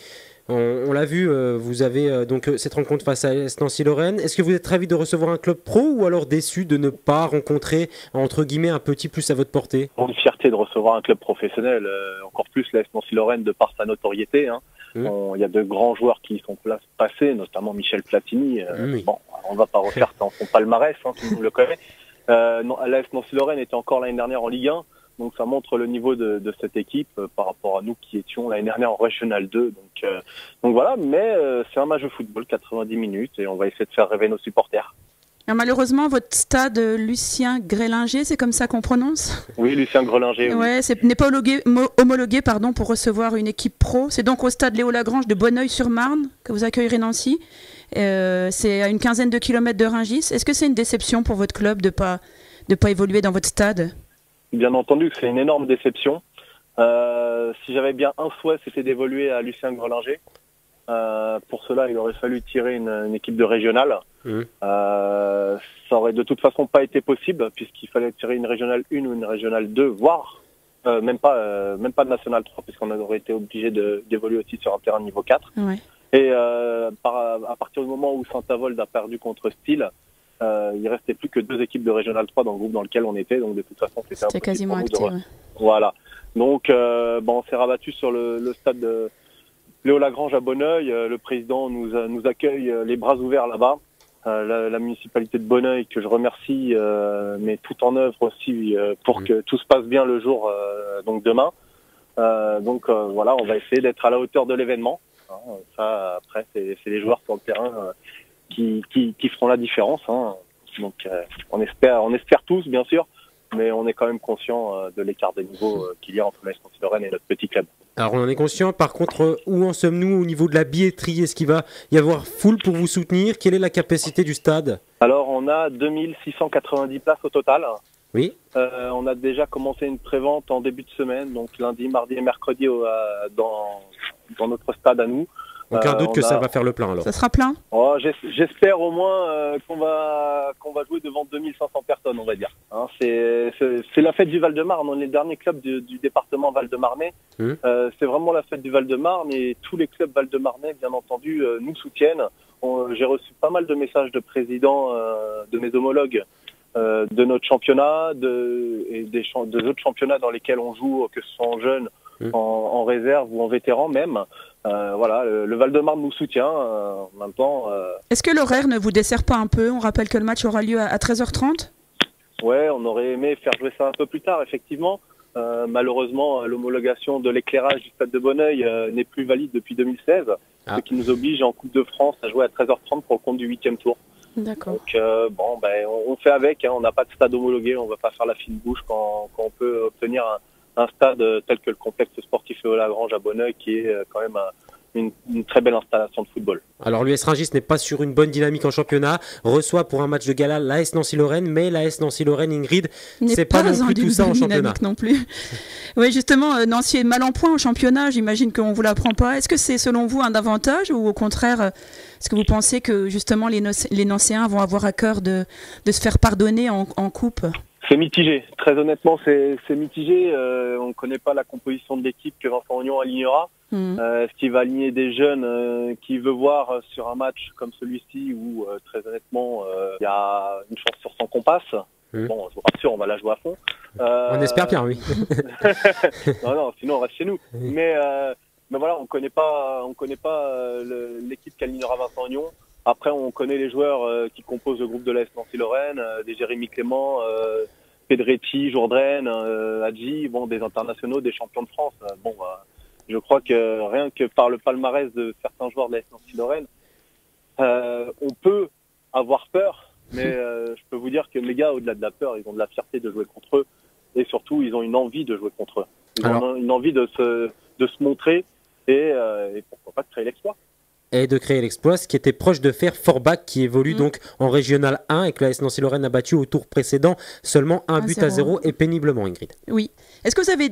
On l'a vu, vous avez donc cette rencontre face à l'AS Nancy-Lorraine. Est-ce que vous êtes ravi de recevoir un club pro ou alors déçu de ne pas rencontrer, entre guillemets, un petit plus à votre portée ? Une fierté de recevoir un club professionnel, encore plus l'AS Nancy-Lorraine de par sa notoriété. Il y a de grands joueurs qui y sont passés, notamment Michel Platini. Bon, on ne va pas refaire son palmarès, tout le monde le connaît. L'AS Nancy-Lorraine était encore l'année dernière en Ligue 1. Donc ça montre le niveau de cette équipe par rapport à nous qui étions l'année dernière en Régional 2. Donc voilà, mais c'est un match de football, 90 minutes, et on va essayer de faire rêver nos supporters. Alors, malheureusement, votre stade Lucien Grelinger, c'est comme ça qu'on prononce ? Oui, Lucien Grelinger. Ouais, n'est pas homologué pour recevoir une équipe pro. C'est donc au stade Léo Lagrange de Bonneuil-sur-Marne que vous accueillerez Nancy. C'est à une quinzaine de kilomètres de Rungis. Est-ce que c'est une déception pour votre club de pas évoluer dans votre stade ? Bien entendu que c'est une énorme déception. Si j'avais bien un souhait, c'était d'évoluer à Lucien Grelinger. Pour cela, il aurait fallu tirer une équipe de régionale. Ça aurait de toute façon pas été possible puisqu'il fallait tirer une régionale 1 ou une régionale 2, voire même pas de nationale 3 puisqu'on aurait été obligé d'évoluer aussi sur un terrain niveau 4. Ouais. Et à partir du moment où Saint-Avold a perdu contre Steel, il restait plus que 2 équipes de Régional 3 dans le groupe dans lequel on était, donc de toute façon c'était quasiment acté. Voilà. Donc on s'est rabattu sur le stade de Léo Lagrange à Bonneuil. Le président nous accueille les bras ouverts là-bas. La municipalité de Bonneuil que je remercie met tout en œuvre aussi pour que tout se passe bien le jour donc demain. Voilà, on va essayer d'être à la hauteur de l'événement. Ça après c'est les joueurs sur le terrain qui feront la différence. Donc on espère tous bien sûr, mais on est quand même conscient de l'écart de niveau qu'il y a entre l'AS Nancy-Lorraine et notre petit club. Alors on en est conscient, par contre, où en sommes-nous au niveau de la billetterie ? Est-ce qu'il va y avoir foule pour vous soutenir ? Quelle est la capacité du stade ? Alors on a 2690 places au total. Oui. On a déjà commencé une prévente en début de semaine, donc lundi, mardi et mercredi dans notre stade à nous. Aucun doute que ça va faire le plein alors. Ça sera plein ? J'espère au moins qu'on va jouer devant 2500 personnes, on va dire. C'est la fête du Val-de-Marne. On est le dernier club du département Val-de-Marnais. C'est vraiment la fête du Val-de-Marne et tous les clubs Val-de-Marnais, bien entendu, nous soutiennent. J'ai reçu pas mal de messages de présidents, de mes homologues, de notre championnat et des autres championnats dans lesquels on joue, que ce soit en jeunes, en réserve ou en vétéran même. Voilà, le Val-de-Marne nous soutient en même temps. Est-ce que l'horaire ne vous dessert pas un peu ? On rappelle que le match aura lieu à 13h30 ? Ouais, on aurait aimé faire jouer ça un peu plus tard, effectivement. Malheureusement, l'homologation de l'éclairage du stade de Bonneuil n'est plus valide depuis 2016, ce qui nous oblige en Coupe de France à jouer à 13h30 pour le compte du 8e tour. D'accord. Donc on fait avec, on n'a pas de stade homologué, on va pas faire la fine bouche quand on peut obtenir un stade tel que le complexe sportif Léo Lagrange à Bonneuil, qui est quand même une très belle installation de football. Alors l'US Rungis n'est pas sur une bonne dynamique en championnat, reçoit pour un match de gala l'AS Nancy-Lorraine, mais l'AS Nancy-Lorraine, Ingrid, c'est pas non plus tout ça en championnat. Non plus. Oui, justement, Nancy est mal en point en championnat, j'imagine qu'on ne vous l'apprend pas. Est-ce que c'est selon vous un avantage ou au contraire, est-ce que vous pensez que justement les Nancéens vont avoir à cœur de se faire pardonner en coupe ? C'est mitigé, très honnêtement c'est mitigé. On ne connaît pas la composition de l'équipe que Vincent Ognon alignera. Est-ce qu'il va aligner des jeunes qu'il veut voir sur un match comme celui-ci où très honnêtement il y a une chance sur 100 qu'on passe. Bon, je vous rassure, on va la jouer à fond. On espère bien, oui. non, sinon on reste chez nous. Mais mais voilà, on connaît pas l'équipe qu'alignera Vincent Agnon. Après, on connaît les joueurs qui composent le groupe de l'AS Nancy-Lorraine, des Jérémy Clément, Pedretti, Jourdain, Hadji, bon, des internationaux, des champions de France. Je crois que rien que par le palmarès de certains joueurs de l'AS Nancy-Lorraine, on peut avoir peur, mais je peux vous dire que les gars, au-delà de la peur, ils ont de la fierté de jouer contre eux, et surtout, ils ont une envie de jouer contre eux. Ils ont une envie de se montrer et pourquoi pas de créer l'exploit. Et de créer l'exploit, ce qui était proche de faire Forbach, qui évolue donc en Régional 1 et que l'AS Nancy-Lorraine a battu au tour précédent seulement un but à 0 et péniblement, Ingrid. Oui. Est-ce que vous avez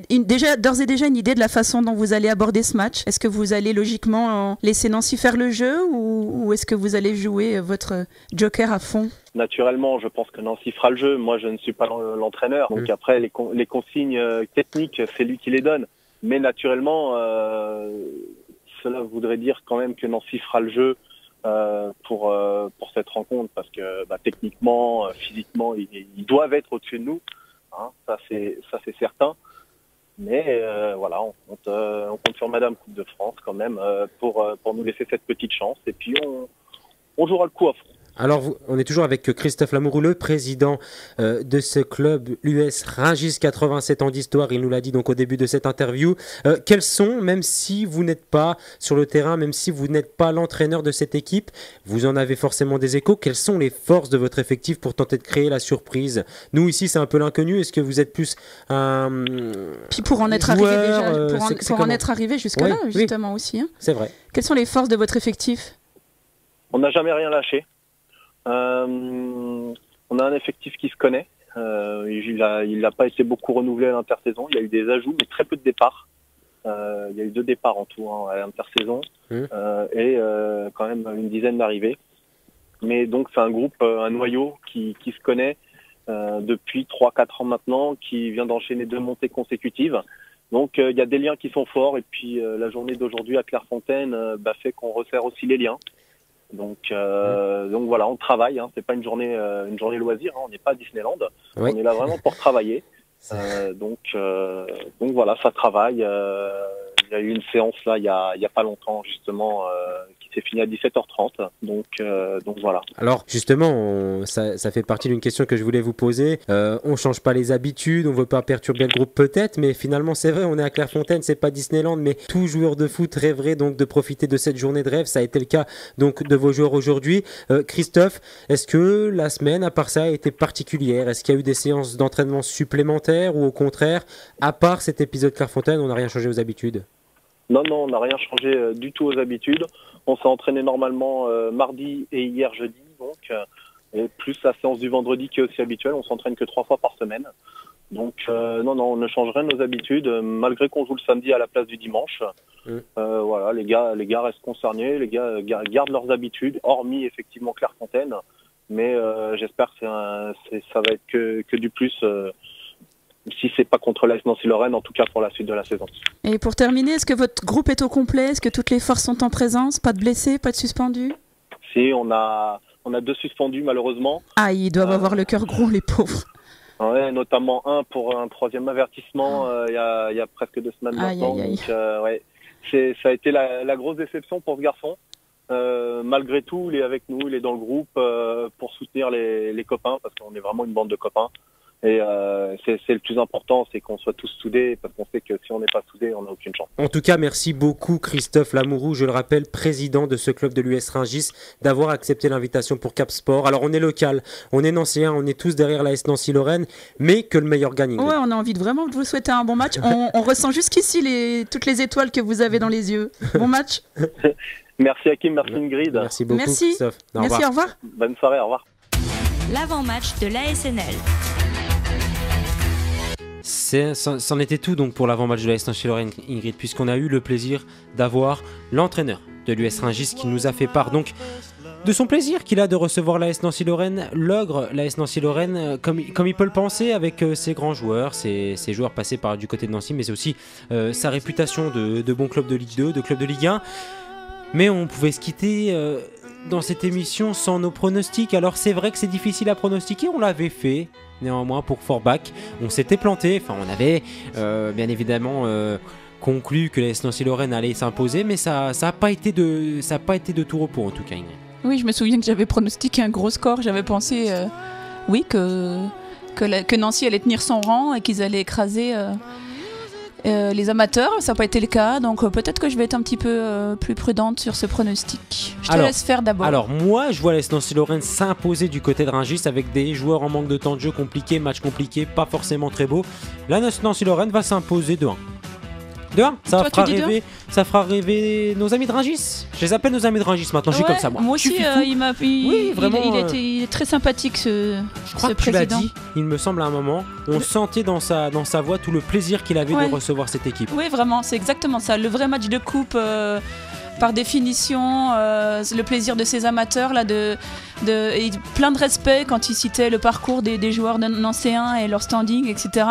d'ores et déjà une idée de la façon dont vous allez aborder ce match? Est-ce que vous allez logiquement laisser Nancy faire le jeu ou est-ce que vous allez jouer votre joker à fond? Naturellement, je pense que Nancy fera le jeu. Moi, je ne suis pas l'entraîneur. Donc après, les consignes techniques, c'est lui qui les donne. Mais naturellement, cela voudrait dire quand même que Nancy fera le jeu pour cette rencontre parce que techniquement, physiquement, ils doivent être au-dessus de nous. Hein, ça c'est certain. Mais voilà, on compte sur Madame Coupe de France quand même pour nous laisser cette petite chance. Et puis on jouera le coup à fond. Alors, on est toujours avec Christophe Lamoureux, le président de ce club, l'US Rungis, 87 ans d'histoire. Il nous l'a dit donc au début de cette interview. Quels sont, même si vous n'êtes pas sur le terrain, même si vous n'êtes pas l'entraîneur de cette équipe, vous en avez forcément des échos. Quelles sont les forces de votre effectif pour tenter de créer la surprise? Nous, ici, c'est un peu l'inconnu. Est-ce que vous êtes plus un Puis pour en être joueur, arrivé déjà, pour en être arrivé jusque-là, justement aussi. Hein. C'est vrai. Quelles sont les forces de votre effectif? On n'a jamais rien lâché. On a un effectif qui se connaît. Il n'a pas été beaucoup renouvelé à l'intersaison. Il y a eu des ajouts, mais très peu de départs. Il y a eu 2 départs en tout à l'intersaison et quand même une dizaine d'arrivées. Mais donc c'est un groupe, un noyau qui se connaît depuis 3-4 ans maintenant, qui vient d'enchaîner 2 montées consécutives. Donc il y a des liens qui sont forts et puis la journée d'aujourd'hui à Clairefontaine fait qu'on resserre aussi les liens. Donc voilà, on travaille. Hein. C'est pas une journée loisir. Hein. On n'est pas à Disneyland. On est là vraiment pour travailler. Donc voilà, ça travaille. Il y a eu une séance là il y a pas longtemps justement qui s'est finie à 17h30. Donc voilà. Alors justement, ça fait partie d'une question que je voulais vous poser. On change pas les habitudes, on veut pas perturber le groupe peut-être, mais finalement c'est vrai, on est à Clairefontaine, c'est pas Disneyland, mais tout joueur de foot rêverait donc de profiter de cette journée de rêve. Ça a été le cas donc de vos joueurs aujourd'hui. Christophe, est-ce que la semaine à part ça a été particulière? Est-ce qu'il y a eu des séances d'entraînement supplémentaires ou au contraire, à part cet épisode Clairefontaine, on n'a rien changé aux habitudes? Non, on n'a rien changé du tout aux habitudes. On s'est entraîné normalement mardi et hier jeudi, donc et plus la séance du vendredi qui est aussi habituelle. On s'entraîne que 3 fois par semaine. Donc non, on ne change rien de nos habitudes, malgré qu'on joue le samedi à la place du dimanche. Voilà, les gars restent concernés, les gars gardent leurs habitudes, hormis effectivement Clairefontaine. Mais j'espère que ça va être que du plus. Si c'est pas contre l'AS Nancy-Lorraine, en tout cas pour la suite de la saison. Et pour terminer, est-ce que votre groupe est au complet? Est-ce que toutes les forces sont en présence? Pas de blessés, pas de suspendus? Si, on a 2 suspendus malheureusement. Ah, ils doivent avoir le cœur gros, les pauvres. Ouais, notamment un pour un 3e avertissement il y a presque 2 semaines maintenant. Donc ça a été la grosse déception pour ce garçon. Malgré tout, il est avec nous, il est dans le groupe pour soutenir les copains, parce qu'on est vraiment une bande de copains. Et c'est le plus important, c'est qu'on soit tous soudés, parce qu'on sait que si on n'est pas soudés, on n'a aucune chance. En tout cas, merci beaucoup Christophe Lamoureux, je le rappelle, président de ce club de l'US Rungis, d'avoir accepté l'invitation pour Cap Sport. Alors on est local, on est nancéen, on est tous derrière l'AS Nancy-Lorraine, mais que le meilleur gagne. Ouais, on a envie de vraiment vous souhaiter un bon match. On ressent jusqu'ici toutes les étoiles que vous avez dans les yeux. Bon match. Merci Hakim, merci Ingrid. Merci beaucoup Christophe. Merci, au revoir. Bonne soirée, au revoir. L'avant-match de l'ASNL. C'en était tout donc pour l'avant-match de l'AS Nancy-Lorraine, Ingrid, puisqu'on a eu le plaisir d'avoir l'entraîneur de l'US Rungis qui nous a fait part donc de son plaisir qu'il a de recevoir l'AS Nancy-Lorraine, l'ogre l'AS Nancy-Lorraine, comme il peut le penser avec ses grands joueurs, ses joueurs passés par du côté de Nancy, mais aussi sa réputation de bon club de Ligue 2, de club de Ligue 1. Mais on pouvait se quitter dans cette émission sans nos pronostics. Alors c'est vrai que c'est difficile à pronostiquer, on l'avait fait. Néanmoins pour Forbach, on s'était planté, enfin on avait bien évidemment conclu que l'AS Nancy-Lorraine allait s'imposer, mais ça n'a pas été de tout repos en tout cas, Ingrid. Oui, je me souviens que j'avais pronostiqué un gros score. J'avais pensé, que Nancy allait tenir son rang et qu'ils allaient écraser les amateurs. Ça n'a pas été le cas, donc peut-être que je vais être un petit peu plus prudente sur ce pronostic. Je te laisse faire d'abord. Alors moi, je vois l'AS Nancy-Lorraine s'imposer du côté de Rungis avec des joueurs en manque de temps de jeu compliqué, match compliqué, pas forcément très beau. La Nancy-Lorraine va s'imposer 2-1. 2-1, ça fera rêver nos amis de Rungis. Je les appelle nos amis de Rungis maintenant, je suis comme ça moi. Moi aussi, il est très sympathique ce Je crois que tu l'as dit, il me semble à un moment, on sentait dans sa voix tout le plaisir qu'il avait de recevoir cette équipe. Oui, vraiment, c'est exactement ça. Le vrai match de coupe, par définition, le plaisir de ces amateurs, là, et plein de respect quand il citait le parcours des joueurs nancéens et leur standing, etc.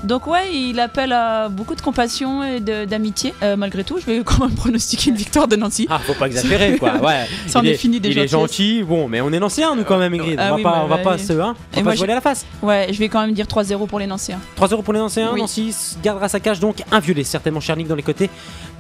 Donc ouais, il appelle à beaucoup de compassion et d'amitié. Malgré tout, je vais quand même pronostiquer une victoire de Nancy. Ah, faut pas exagérer quoi. Ouais. Ça en est fini déjà. Il est gentil, bon, mais on est nancéens nous quand même, Ingrid. On va pas se voiler la face. Ouais, je vais quand même dire 3-0 pour les nancéens. 3-0 pour les nancéens. Oui. Nancy gardera sa cage, donc inviolé certainement Chernik dans les côtés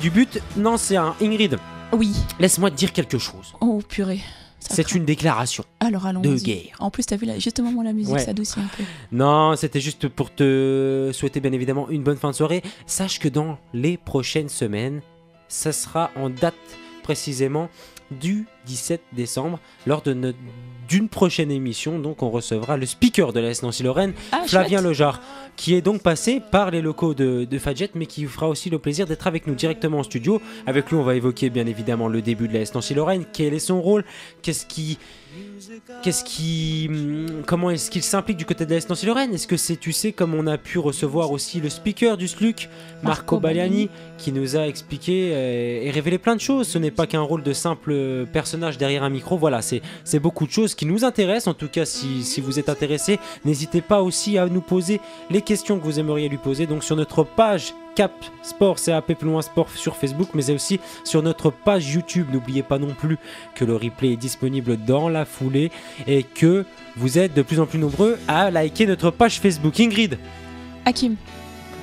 du but nancéen. Ingrid. Oui. Laisse-moi te dire quelque chose. Oh purée. C'est une déclaration de guerre. En plus, t'as vu justement la musique s'adoucit un peu. Non, c'était juste pour te souhaiter bien évidemment une bonne fin de soirée. Sache que dans les prochaines semaines, ça sera en date précisément du 17 décembre lors d'une prochaine émission. Donc on recevra le speaker de l'AS Nancy-Lorraine, Flavien Lejar, qui est donc passé par les locaux de Fadjet, mais qui fera aussi le plaisir d'être avec nous directement en studio. Avec lui, on va évoquer bien évidemment le début de l'AS Nancy-Lorraine, quel est son rôle, comment est-ce qu'il s'implique du côté de l'AS Nancy-Lorraine. Est-ce que c'est, tu sais, comme on a pu recevoir aussi le speaker du SLUC, Marco Baliani, qui nous a expliqué et révélé plein de choses. Ce n'est pas qu'un rôle de simple personnage derrière un micro. Voilà, c'est beaucoup de choses qui nous intéressent. En tout cas, si vous êtes intéressés, n'hésitez pas aussi à nous poser les questions que vous aimeriez lui poser. Donc sur notre page Cap Sport, CAP plus loin Sport sur Facebook, mais aussi sur notre page YouTube. N'oubliez pas non plus que le replay est disponible dans la foulée et que vous êtes de plus en plus nombreux à liker notre page Facebook. Ingrid. Hakim.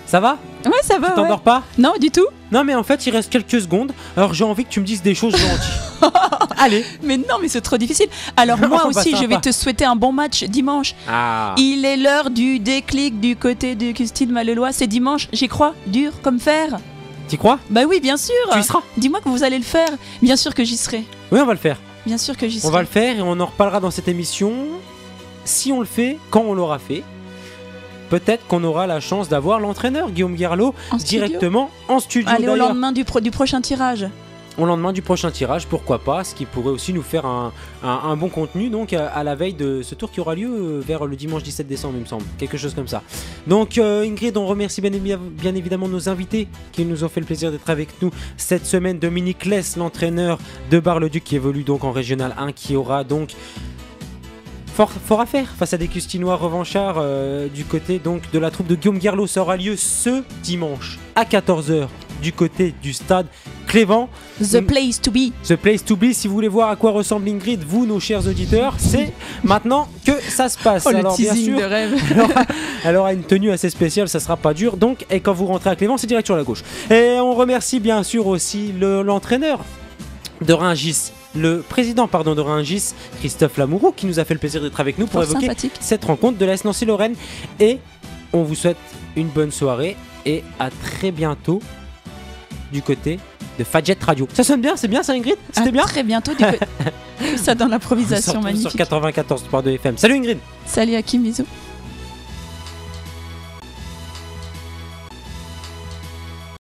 Ça va ? Ouais, ça va. Tu t'endors pas ? Non, du tout. Non, mais en fait, il reste quelques secondes. Alors, j'ai envie que tu me dises des choses gentilles. Allez. Mais non, mais c'est trop difficile. Alors, moi aussi, je vais te souhaiter un bon match dimanche. Il est l'heure du déclic du côté de Custine Mallelois. C'est dimanche, j'y crois, dur comme fer. T'y crois ? Bah oui, bien sûr. Tu y seras ? Dis-moi que vous allez le faire. Bien sûr que j'y serai. Oui, on va le faire. Bien sûr que j'y serai. On va le faire et on en reparlera dans cette émission. Si on le fait, quand on l'aura fait. Peut-être qu'on aura la chance d'avoir l'entraîneur Guillaume Guerlot directement en studio. Allez, au lendemain du prochain tirage. Au lendemain du prochain tirage, pourquoi pas, ce qui pourrait aussi nous faire un bon contenu donc à la veille de ce tour qui aura lieu vers le dimanche 17 décembre, il me semble, quelque chose comme ça. Donc Ingrid, on remercie bien évidemment nos invités qui nous ont fait le plaisir d'être avec nous cette semaine. Dominique Less, l'entraîneur de Bar-le-Duc qui évolue donc en Régional 1, qui aura donc fort à faire face à des Custinois revanchards du côté donc de la troupe de Guillaume Guerlot. Ça aura lieu ce dimanche à 14h du côté du stade Clévent. The place to be. The place to be. Si vous voulez voir à quoi ressemble Ingrid, vous, nos chers auditeurs, c'est maintenant que ça se passe. Alors bien sûr, de rêve. Elle aura une tenue assez spéciale, ça sera pas dur. Donc, et quand vous rentrez à Clévent, c'est direct sur la gauche. Et on remercie bien sûr aussi l'entraîneur de Rungis, le président de Rungis, Christophe Lamoureux, qui nous a fait le plaisir d'être avec nous pour évoquer cette rencontre de l'AS Nancy-Lorraine. Et on vous souhaite une bonne soirée et à très bientôt du côté de Fadjet Radio. Ça sonne bien, c'est bien ça, Ingrid? C'était bien. Très bientôt du côté. Ça dans l'improvisation magnifique. Sur 94.2 FM. Salut Ingrid. Salut Hakim, bisous.